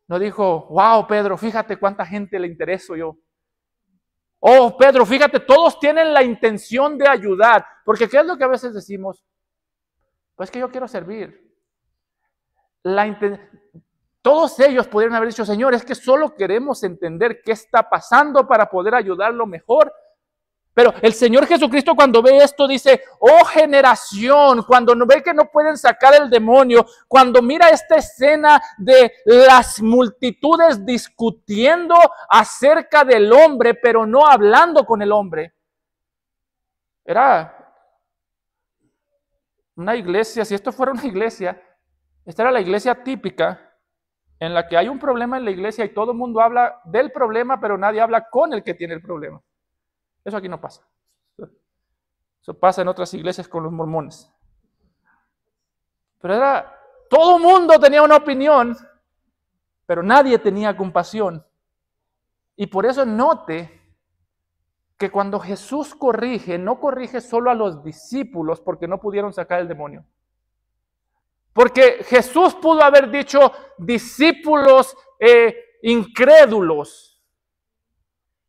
no dijo, wow, Pedro, fíjate cuánta gente le intereso yo. Oh, Pedro, fíjate, todos tienen la intención de ayudar. Porque ¿qué es lo que a veces decimos? Pues que yo quiero servir. Todos ellos pudieron haber dicho, Señor, es que solo queremos entender qué está pasando para poder ayudarlo mejor. Pero el Señor Jesucristo cuando ve esto dice, oh generación, cuando ve que no pueden sacar el demonio, cuando mira esta escena de las multitudes discutiendo acerca del hombre, pero no hablando con el hombre. Era una iglesia, si esto fuera una iglesia, esta era la iglesia típica en la que hay un problema en la iglesia y todo el mundo habla del problema, pero nadie habla con el que tiene el problema. Eso aquí no pasa. Eso pasa en otras iglesias con los mormones. Pero todo el mundo tenía una opinión, pero nadie tenía compasión. Y por eso note que cuando Jesús corrige, no corrige solo a los discípulos porque no pudieron sacar el demonio. Porque Jesús pudo haber dicho discípulos incrédulos.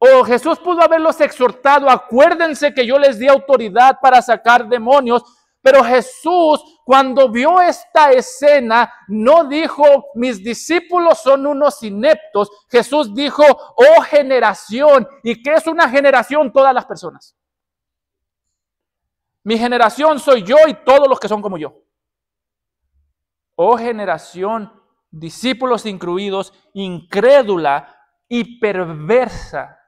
O Jesús pudo haberlos exhortado, acuérdense que yo les di autoridad para sacar demonios, Pero Jesús, cuando vio esta escena, no dijo, mis discípulos son unos ineptos. Jesús dijo, oh generación. ¿Y qué es una generación? Todas las personas. Mi generación soy yo y todos los que son como yo. Oh generación, discípulos incluidos, incrédula y perversa.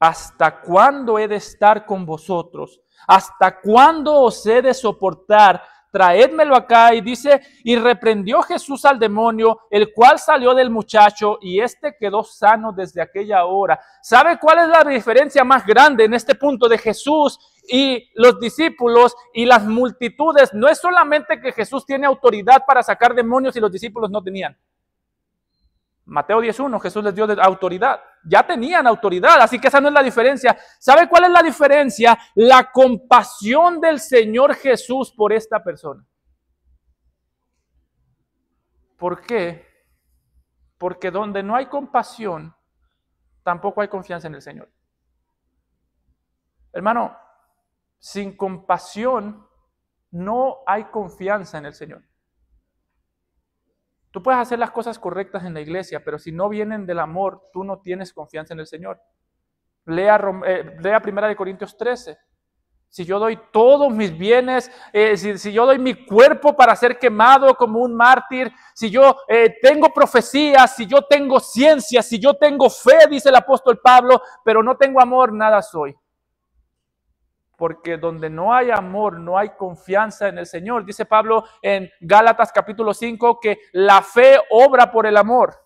¿Hasta cuándo he de estar con vosotros? ¿Hasta cuándo os he de soportar? Traédmelo acá. Y dice, y reprendió Jesús al demonio, el cual salió del muchacho, y éste quedó sano desde aquella hora. ¿Sabe cuál es la diferencia más grande en este punto de Jesús y los discípulos y las multitudes? No es solamente que Jesús tiene autoridad para sacar demonios y los discípulos no tenían. Mateo 10:1, Jesús les dio autoridad. Ya tenían autoridad, así que esa no es la diferencia. ¿Sabe cuál es la diferencia? La compasión del Señor Jesús por esta persona. ¿Por qué? Porque donde no hay compasión, tampoco hay confianza en el Señor. Hermano, sin compasión no hay confianza en el Señor. Tú puedes hacer las cosas correctas en la iglesia, pero si no vienen del amor, tú no tienes confianza en el Señor. Lea 1 Corintios 13. Si yo doy todos mis bienes, si yo doy mi cuerpo para ser quemado como un mártir, si yo tengo profecías, si yo tengo ciencia, si yo tengo fe, dice el apóstol Pablo, pero no tengo amor, nada soy. Porque donde no hay amor, no hay confianza en el Señor. Dice Pablo en Gálatas capítulo 5 que la fe obra por el amor.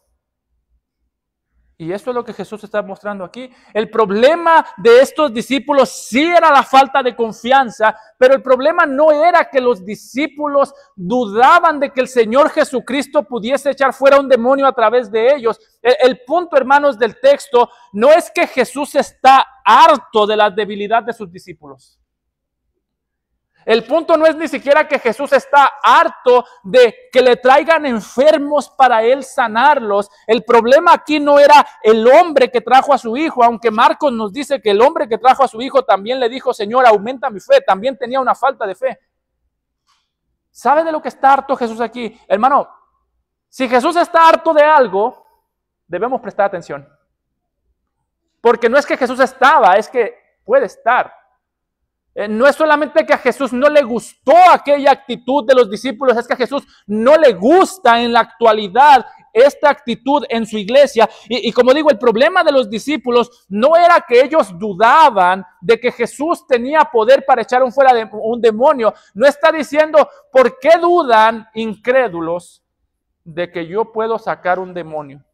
Y eso es lo que Jesús está mostrando aquí. El problema de estos discípulos sí era la falta de confianza, pero el problema no era que los discípulos dudaban de que el Señor Jesucristo pudiese echar fuera un demonio a través de ellos. El punto, hermanos, del texto no es que Jesús está harto de la debilidad de sus discípulos. El punto no es ni siquiera que Jesús está harto de que le traigan enfermos para él sanarlos. El problema aquí no era el hombre que trajo a su hijo, aunque Marcos nos dice que el hombre que trajo a su hijo también le dijo, Señor, aumenta mi fe. También tenía una falta de fe. ¿Sabe de lo que está harto Jesús aquí? Hermano, si Jesús está harto de algo, debemos prestar atención. Porque no es que Jesús estaba, es que puede estar. No es solamente que a Jesús no le gustó aquella actitud de los discípulos, es que a Jesús no le gusta en la actualidad esta actitud en su iglesia. Y como digo, el problema de los discípulos no era que ellos dudaban de que Jesús tenía poder para echar fuera de un demonio. No está diciendo, ¿por qué dudan incrédulos de que yo puedo sacar un demonio?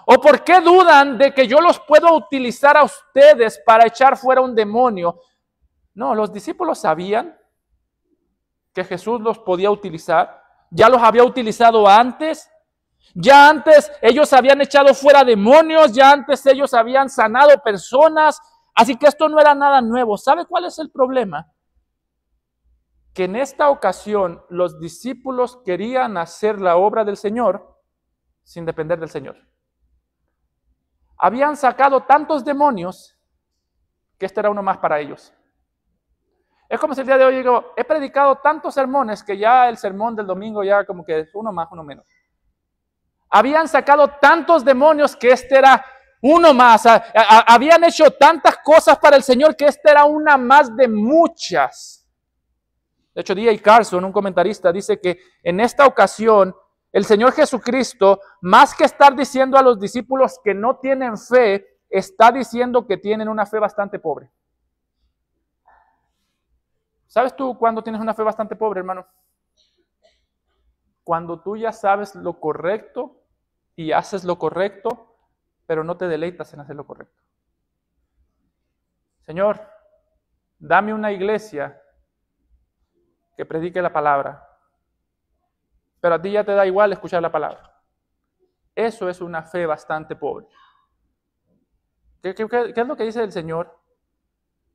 ¿O por qué dudan de que yo los puedo utilizar a ustedes para echar fuera un demonio? No, los discípulos sabían que Jesús los podía utilizar. Ya los había utilizado antes. Ya antes ellos habían echado fuera demonios. Ya antes ellos habían sanado personas. Así que esto no era nada nuevo. ¿Sabe cuál es el problema? Que en esta ocasión los discípulos querían hacer la obra del Señor sin depender del Señor. Habían sacado tantos demonios que este era uno más para ellos. Es como si el día de hoy digo, he predicado tantos sermones que ya el sermón del domingo ya como que es uno más, uno menos. Habían sacado tantos demonios que este era uno más. Habían hecho tantas cosas para el Señor que esta era una más de muchas. De hecho, D.A. Carson, un comentarista, dice que en esta ocasión el Señor Jesucristo, más que estar diciendo a los discípulos que no tienen fe, está diciendo que tienen una fe bastante pobre. ¿Sabes tú cuándo tienes una fe bastante pobre, hermano? Cuando tú ya sabes lo correcto y haces lo correcto, pero no te deleitas en hacer lo correcto. Señor, dame una iglesia que predique la palabra, pero a ti ya te da igual escuchar la palabra. Eso es una fe bastante pobre. ¿Qué es lo que dice el Señor?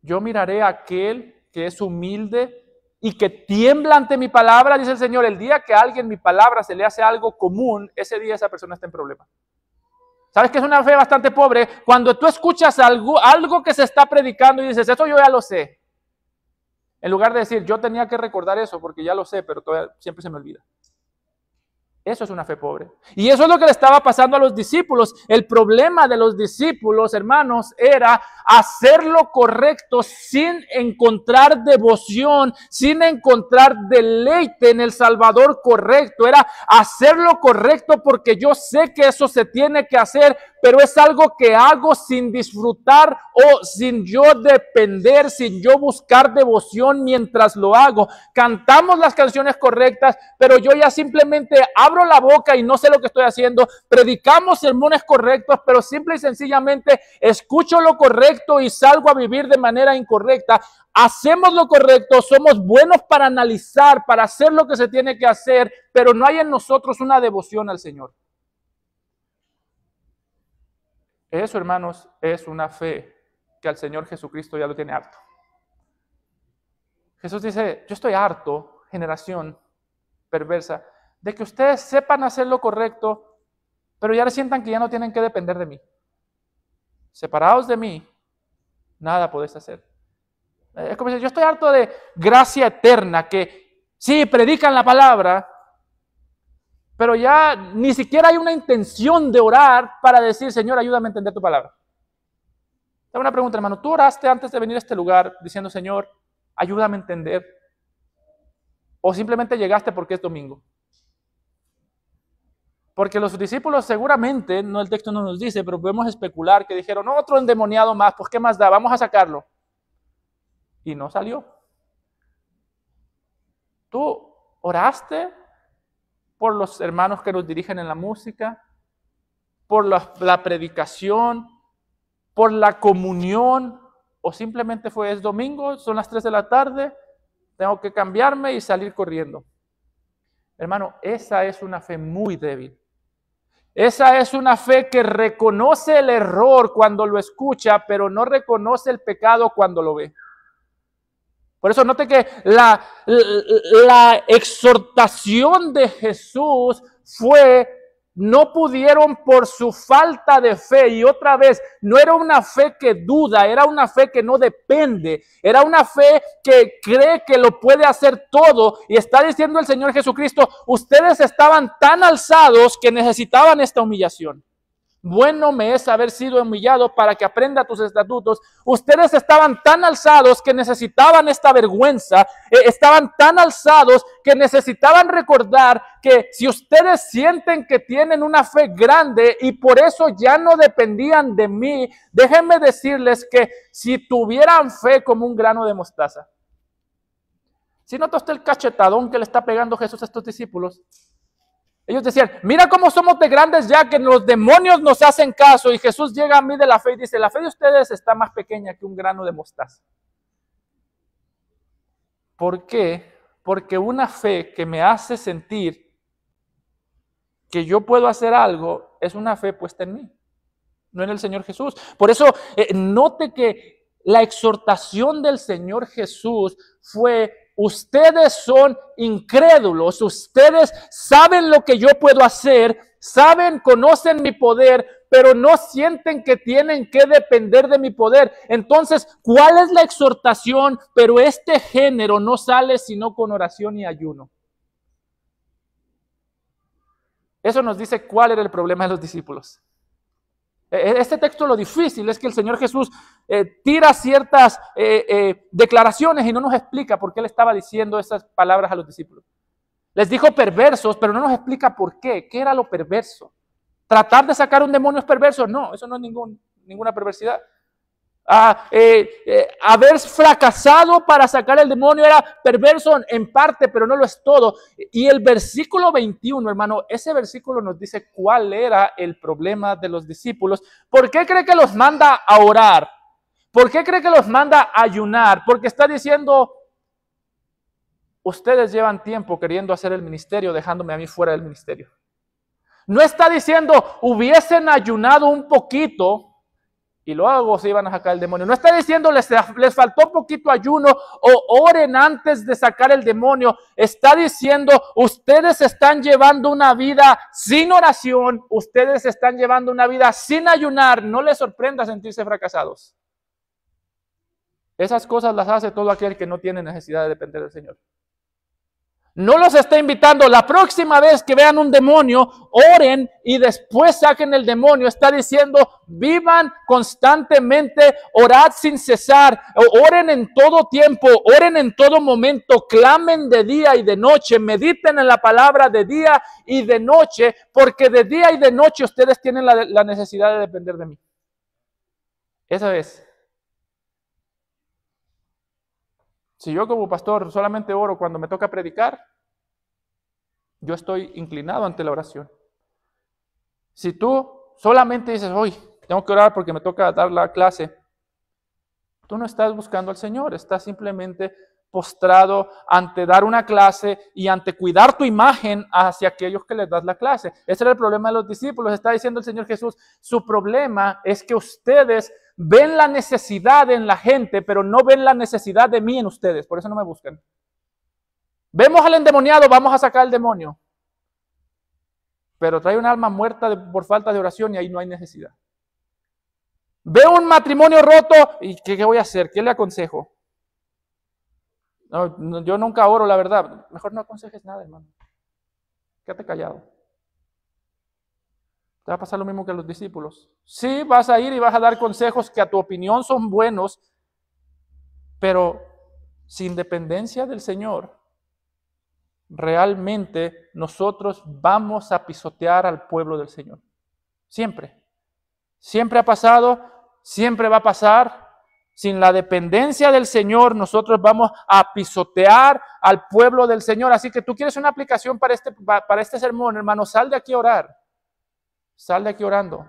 Yo miraré a aquel que es humilde y que tiembla ante mi palabra, dice el Señor. El día que a alguien mi palabra se le hace algo común, ese día esa persona está en problema. ¿Sabes qué es una fe bastante pobre? Cuando tú escuchas algo que se está predicando y dices, esto yo ya lo sé. En lugar de decir, yo tenía que recordar eso porque ya lo sé, pero todavía siempre se me olvida. Eso es una fe pobre. Y eso es lo que le estaba pasando a los discípulos. El problema de los discípulos, hermanos, era hacer lo correcto sin encontrar devoción, sin encontrar deleite en el Salvador correcto. Era hacer lo correcto porque yo sé que eso se tiene que hacer, pero es algo que hago sin disfrutar o sin yo depender, sin yo buscar devoción mientras lo hago. Cantamos las canciones correctas, pero yo ya simplemente abro la boca y no sé lo que estoy haciendo. Predicamos sermones correctos, pero simple y sencillamente escucho lo correcto y salgo a vivir de manera incorrecta. Hacemos lo correcto, somos buenos para analizar, para hacer lo que se tiene que hacer, pero no hay en nosotros una devoción al Señor. Eso, hermanos, es una fe que al Señor Jesucristo ya lo tiene harto. Jesús dice, yo estoy harto, generación perversa, de que ustedes sepan hacer lo correcto, pero ya sientan que ya no tienen que depender de mí. Separados de mí, nada podéis hacer. Es como decir, yo estoy harto de gracia eterna, que sí, predican la palabra, pero ya ni siquiera hay una intención de orar para decir, Señor, ayúdame a entender tu palabra. Tengo una pregunta, hermano. ¿Tú oraste antes de venir a este lugar diciendo, Señor, ayúdame a entender? ¿O simplemente llegaste porque es domingo? Porque los discípulos seguramente, no, el texto no nos dice, pero podemos especular que dijeron, no, otro endemoniado más, pues ¿qué más da? Vamos a sacarlo. Y no salió. ¿Tú oraste por los hermanos que nos dirigen en la música, por la predicación, por la comunión, o simplemente es domingo, son las 3 de la tarde, tengo que cambiarme y salir corriendo? Hermano, esa es una fe muy débil. Esa es una fe que reconoce el error cuando lo escucha, pero no reconoce el pecado cuando lo ve. Por eso note que la exhortación de Jesús fue, no pudieron por su falta de fe. Y otra vez, no era una fe que duda, era una fe que no depende. Era una fe que cree que lo puede hacer todo. Y está diciendo el Señor Jesucristo, ustedes estaban tan alzados que necesitaban esta humillación. Bueno me es haber sido humillado para que aprenda tus estatutos. Ustedes estaban tan alzados que necesitaban esta vergüenza. Estaban tan alzados que necesitaban recordar que si ustedes sienten que tienen una fe grande y por eso ya no dependían de mí, déjenme decirles que si tuvieran fe como un grano de mostaza. Si nota usted el cachetadón que le está pegando Jesús a estos discípulos. Ellos decían, mira cómo somos de grandes ya que los demonios nos hacen caso. Y Jesús llega a mí de la fe y dice, la fe de ustedes está más pequeña que un grano de mostaza. ¿Por qué? Porque una fe que me hace sentir que yo puedo hacer algo es una fe puesta en mí, no en el Señor Jesús. Por eso note que la exhortación del Señor Jesús fue, ustedes son incrédulos, ustedes saben lo que yo puedo hacer, saben, conocen mi poder, pero no sienten que tienen que depender de mi poder. Entonces, ¿cuál es la exhortación? Pero este género no sale sino con oración y ayuno. Eso nos dice cuál era el problema de los discípulos. Este texto, lo difícil es que el Señor Jesús tira ciertas declaraciones y no nos explica por qué le estaba diciendo esas palabras a los discípulos. Les dijo perversos, pero no nos explica por qué. ¿Qué era lo perverso? ¿Tratar de sacar un demonio es perverso? No, eso no es ninguna perversidad. Haber fracasado para sacar el demonio era perverso en parte, pero no lo es todo. Y el versículo 21, hermano, ese versículo nos dice cuál era el problema de los discípulos. ¿Por qué cree que los manda a orar? ¿Por qué cree que los manda a ayunar? Porque está diciendo, ustedes llevan tiempo queriendo hacer el ministerio, dejándome a mí fuera del ministerio. No está diciendo, hubiesen ayunado un poquito y luego se iban a sacar el demonio. No está diciendo, les faltó poquito ayuno o oren antes de sacar el demonio. Está diciendo, ustedes están llevando una vida sin oración, ustedes están llevando una vida sin ayunar. No les sorprenda sentirse fracasados. Esas cosas las hace todo aquel que no tiene necesidad de depender del Señor. No los está invitando. La próxima vez que vean un demonio, oren y después saquen el demonio. Está diciendo, vivan constantemente, orad sin cesar, oren en todo tiempo, oren en todo momento, clamen de día y de noche, mediten en la palabra de día y de noche, porque de día y de noche ustedes tienen la necesidad de depender de mí. Esa es. Si yo como pastor solamente oro cuando me toca predicar, yo estoy inclinado ante la oración. Si tú solamente dices, hoy tengo que orar porque me toca dar la clase, tú no estás buscando al Señor, estás simplemente postrado ante dar una clase y ante cuidar tu imagen hacia aquellos que les das la clase. Ese era el problema de los discípulos. Está diciendo el Señor Jesús, su problema es que ustedes ven la necesidad en la gente, pero no ven la necesidad de mí en ustedes. Por eso no me buscan. Vemos al endemoniado, vamos a sacar al demonio. Pero trae un alma muerta por falta de oración y ahí no hay necesidad. Veo un matrimonio roto y ¿qué voy a hacer? ¿Qué le aconsejo? No, yo nunca oro, la verdad. Mejor no aconsejes nada, hermano. Quédate callado. Te va a pasar lo mismo que a los discípulos. Sí, vas a ir y vas a dar consejos que a tu opinión son buenos, pero sin dependencia del Señor, realmente nosotros vamos a pisotear al pueblo del Señor. Siempre. Siempre ha pasado, siempre va a pasar. Sin la dependencia del Señor, nosotros vamos a pisotear al pueblo del Señor. Así que tú quieres una aplicación para este sermón, hermano, sal de aquí a orar. Sal de aquí orando.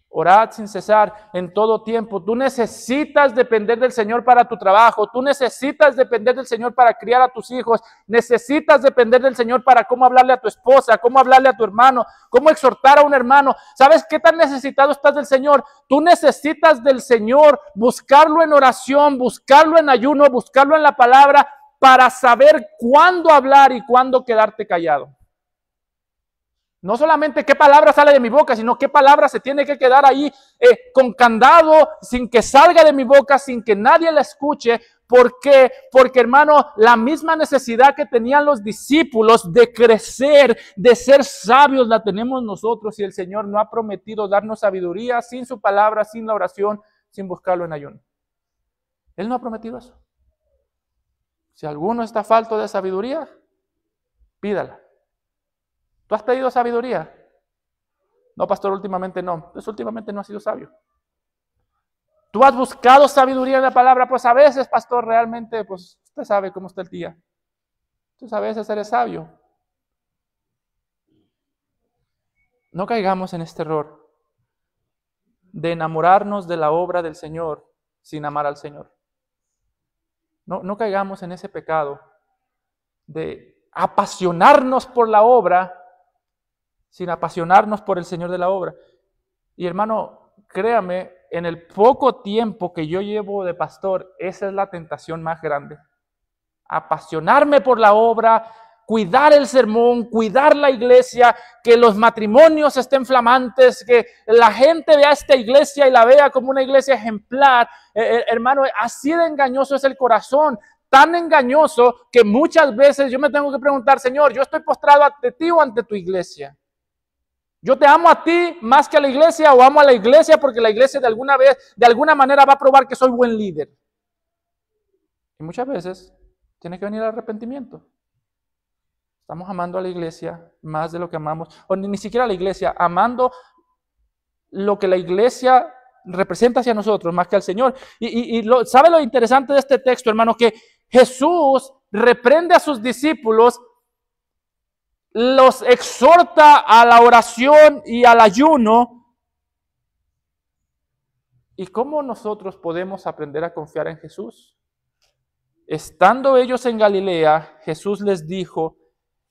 Orad sin cesar en todo tiempo. Tú necesitas depender del Señor para tu trabajo. Tú necesitas depender del Señor para criar a tus hijos. Necesitas depender del Señor para cómo hablarle a tu esposa, cómo hablarle a tu hermano, cómo exhortar a un hermano. ¿Sabes qué tan necesitado estás del Señor? Tú necesitas del Señor buscarlo en oración, buscarlo en ayuno, buscarlo en la palabra para saber cuándo hablar y cuándo quedarte callado. No solamente qué palabra sale de mi boca, sino qué palabra se tiene que quedar ahí con candado, sin que salga de mi boca, sin que nadie la escuche. ¿Por qué? Porque, hermano, la misma necesidad que tenían los discípulos de crecer, de ser sabios, la tenemos nosotros. Y el Señor no ha prometido darnos sabiduría sin su palabra, sin la oración, sin buscarlo en ayuno. Él no ha prometido eso. Si alguno está falto de sabiduría, pídala. ¿Tú has pedido sabiduría? No, pastor, últimamente no. Entonces, últimamente no has sido sabio. ¿Tú has buscado sabiduría en la palabra? Pues a veces, pastor, realmente, pues usted sabe cómo está el día. Entonces, a veces eres sabio. No caigamos en este error de enamorarnos de la obra del Señor sin amar al Señor. No caigamos en ese pecado de apasionarnos por la obra sin apasionarnos por el Señor de la obra. Y hermano, créame, en el poco tiempo que yo llevo de pastor, esa es la tentación más grande. Apasionarme por la obra, cuidar el sermón, cuidar la iglesia, que los matrimonios estén flamantes, que la gente vea esta iglesia y la vea como una iglesia ejemplar. Hermano, así de engañoso es el corazón. Tan engañoso que muchas veces yo me tengo que preguntar, Señor, ¿yo estoy postrado ante ti o ante tu iglesia? ¿Yo te amo a ti más que a la iglesia o amo a la iglesia porque la iglesia de alguna manera va a probar que soy buen líder? Y muchas veces tiene que venir el arrepentimiento. Estamos amando a la iglesia más de lo que amamos, o ni siquiera a la iglesia, amando lo que la iglesia representa hacia nosotros más que al Señor. ¿Sabe lo interesante de este texto, hermano? Que Jesús reprende a sus discípulos, los exhorta a la oración y al ayuno. ¿Y cómo nosotros podemos aprender a confiar en Jesús? Estando ellos en Galilea, Jesús les dijo: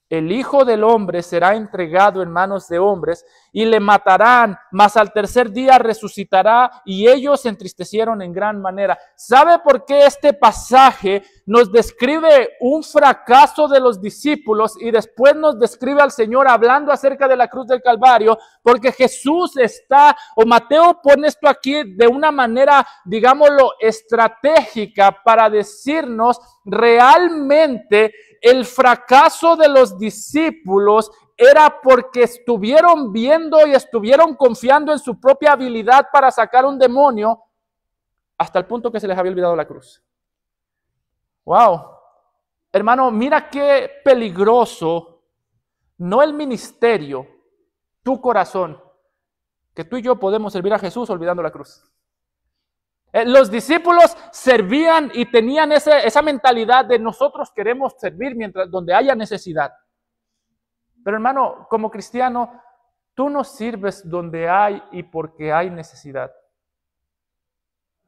el Hijo del Hombre será entregado en manos de hombres y le matarán, mas al tercer día resucitará. Y ellos se entristecieron en gran manera. ¿Sabe por qué este pasaje nos describe un fracaso de los discípulos y después nos describe al Señor hablando acerca de la cruz del Calvario, porque Jesús está, o Mateo pone esto aquí de una manera, digámoslo, estratégica para decirnos realmente el fracaso de los discípulos era porque estuvieron viendo y estuvieron confiando en su propia habilidad para sacar un demonio hasta el punto que se les había olvidado la cruz. Wow. Hermano, mira qué peligroso, no el ministerio, tu corazón, que tú y yo podemos servir a Jesús olvidando la cruz. Los discípulos servían y tenían esa mentalidad de nosotros queremos servir mientras donde haya necesidad. Pero hermano, como cristiano, tú no sirves donde hay y porque hay necesidad.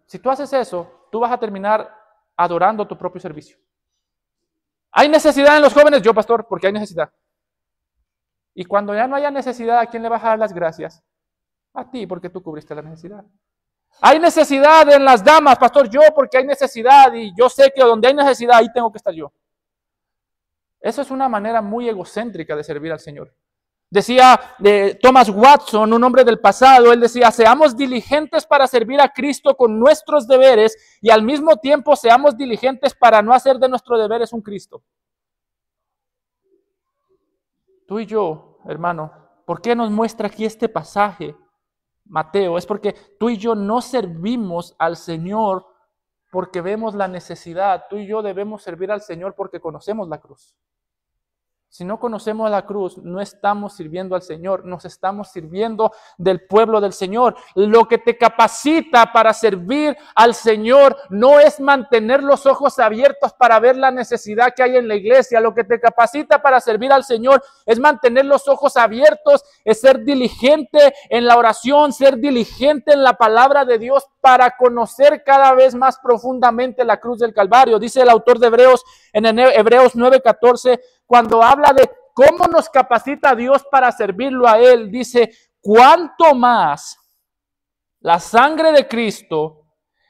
Si tú haces eso, tú vas a terminar adorando tu propio servicio. ¿Hay necesidad en los jóvenes? Yo, pastor, porque hay necesidad. Y cuando ya no haya necesidad, ¿a quién le vas a dar las gracias? A ti, porque tú cubriste la necesidad. Hay necesidad en las damas, pastor, yo, porque hay necesidad y yo sé que donde hay necesidad, ahí tengo que estar yo. Eso es una manera muy egocéntrica de servir al Señor. Decía Thomas Watson, un hombre del pasado, él decía, seamos diligentes para servir a Cristo con nuestros deberes y al mismo tiempo seamos diligentes para no hacer de nuestros deberes un Cristo. Tú y yo, hermano, ¿por qué nos muestra aquí este pasaje, Mateo? Es porque tú y yo no servimos al Señor porque vemos la necesidad. Tú y yo debemos servir al Señor porque conocemos la cruz. Si no conocemos la cruz, no estamos sirviendo al Señor, nos estamos sirviendo del pueblo del Señor. Lo que te capacita para servir al Señor no es mantener los ojos abiertos para ver la necesidad que hay en la iglesia. Lo que te capacita para servir al Señor es mantener los ojos abiertos, es ser diligente en la oración, ser diligente en la palabra de Dios para conocer cada vez más profundamente la cruz del Calvario. Dice el autor de Hebreos en Hebreos 9:14, cuando habla de cómo nos capacita Dios para servirlo a Él, dice, cuánto más la sangre de Cristo,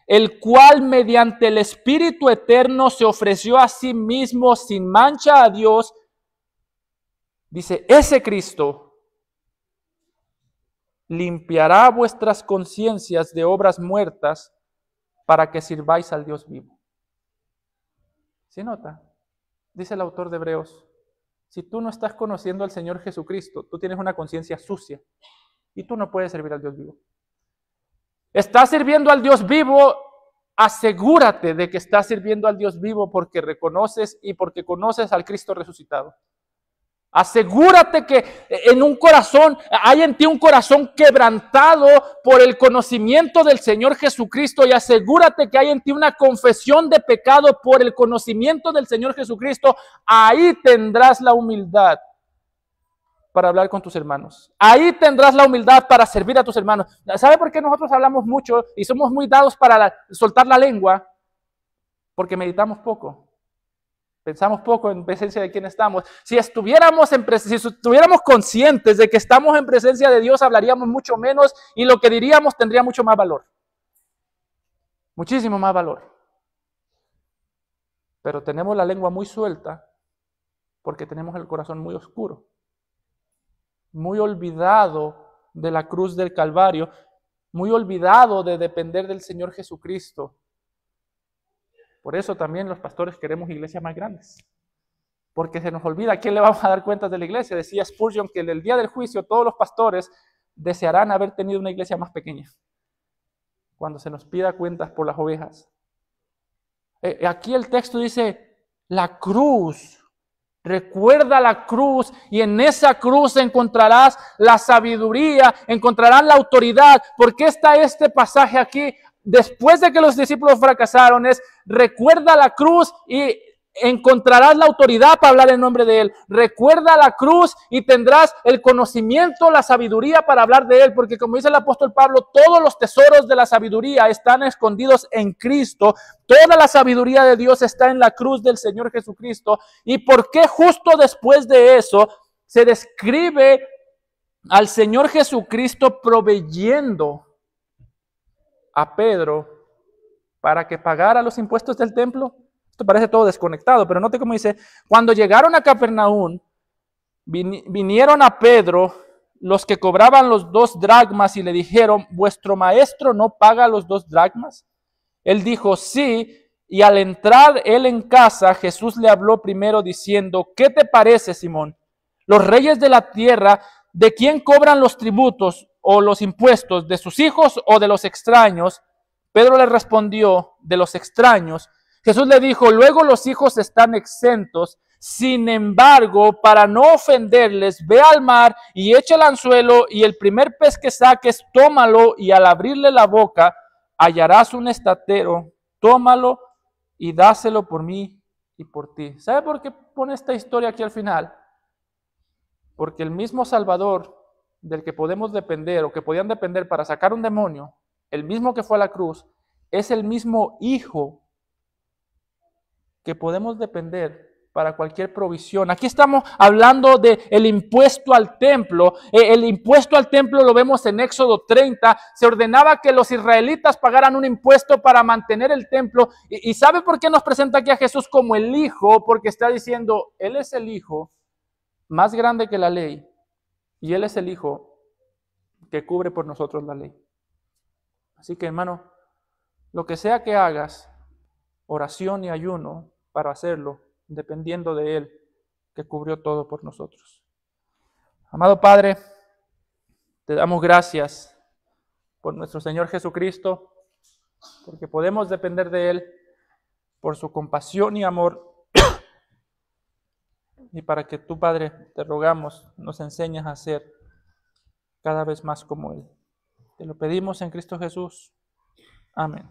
el cual mediante el Espíritu Eterno se ofreció a sí mismo sin mancha a Dios, dice, ese Cristo limpiará vuestras conciencias de obras muertas para que sirváis al Dios vivo. ¿Sí nota? Dice el autor de Hebreos, si tú no estás conociendo al Señor Jesucristo, tú tienes una conciencia sucia y tú no puedes servir al Dios vivo. ¿Estás sirviendo al Dios vivo? Asegúrate de que estás sirviendo al Dios vivo porque reconoces y porque conoces al Cristo resucitado. Asegúrate que en un corazón, hay en ti un corazón quebrantado por el conocimiento del Señor Jesucristo y asegúrate que hay en ti una confesión de pecado por el conocimiento del Señor Jesucristo. Ahí tendrás la humildad para hablar con tus hermanos. Ahí tendrás la humildad para servir a tus hermanos. ¿Sabe por qué nosotros hablamos mucho y somos muy dados para soltar la lengua? Porque meditamos poco. Pensamos poco en presencia de quién estamos. Si estuviéramos conscientes de que estamos en presencia de Dios, hablaríamos mucho menos y lo que diríamos tendría mucho más valor. Muchísimo más valor. Pero tenemos la lengua muy suelta porque tenemos el corazón muy oscuro, muy olvidado de la cruz del Calvario, muy olvidado de depender del Señor Jesucristo. Por eso también los pastores queremos iglesias más grandes, porque se nos olvida a quién le vamos a dar cuentas de la iglesia. Decía Spurgeon que en el día del juicio todos los pastores desearán haber tenido una iglesia más pequeña, cuando se nos pida cuentas por las ovejas. Aquí el texto dice, la cruz, recuerda la cruz y en esa cruz encontrarás la sabiduría, encontrarás la autoridad. ¿Por qué está este pasaje aquí? Después de que los discípulos fracasaron, es recuerda la cruz y encontrarás la autoridad para hablar en nombre de Él. Recuerda la cruz y tendrás el conocimiento, la sabiduría para hablar de Él, porque como dice el apóstol Pablo, todos los tesoros de la sabiduría están escondidos en Cristo. Toda la sabiduría de Dios está en la cruz del Señor Jesucristo. ¿Y por qué justo después de eso se describe al Señor Jesucristo proveyendo a Pedro para que pagara los impuestos del templo? Esto parece todo desconectado, pero note cómo dice, cuando llegaron a Capernaum, vinieron a Pedro los que cobraban los 2 dracmas y le dijeron, ¿vuestro maestro no paga los 2 dracmas? Él dijo, sí, y al entrar él en casa, Jesús le habló primero diciendo, ¿qué te parece, Simón? Los reyes de la tierra, ¿de quién cobran los tributos o los impuestos? ¿De sus hijos o de los extraños? Pedro le respondió, de los extraños. Jesús le dijo, luego los hijos están exentos. Sin embargo, para no ofenderles, ve al mar y echa el anzuelo y el primer pez que saques, tómalo y al abrirle la boca, hallarás un estatero, tómalo y dáselo por mí y por ti. ¿Sabe por qué pone esta historia aquí al final? Porque el mismo Salvador del que podemos depender o que podían depender para sacar un demonio, el mismo que fue a la cruz, es el mismo Hijo que podemos depender para cualquier provisión. Aquí estamos hablando del impuesto al templo. El impuesto al templo lo vemos en Éxodo 30. Se ordenaba que los israelitas pagaran un impuesto para mantener el templo. ¿Y sabe por qué nos presenta aquí a Jesús como el Hijo? Porque está diciendo, Él es el Hijo más grande que la ley y Él es el Hijo que cubre por nosotros la ley. Así que, hermano, lo que sea que hagas, oración y ayuno para hacerlo, dependiendo de Él, que cubrió todo por nosotros. Amado Padre, te damos gracias por nuestro Señor Jesucristo, porque podemos depender de Él, por su compasión y amor, y para que tú, Padre, te rogamos, nos enseñes a ser cada vez más como Él. Te lo pedimos en Cristo Jesús. Amén.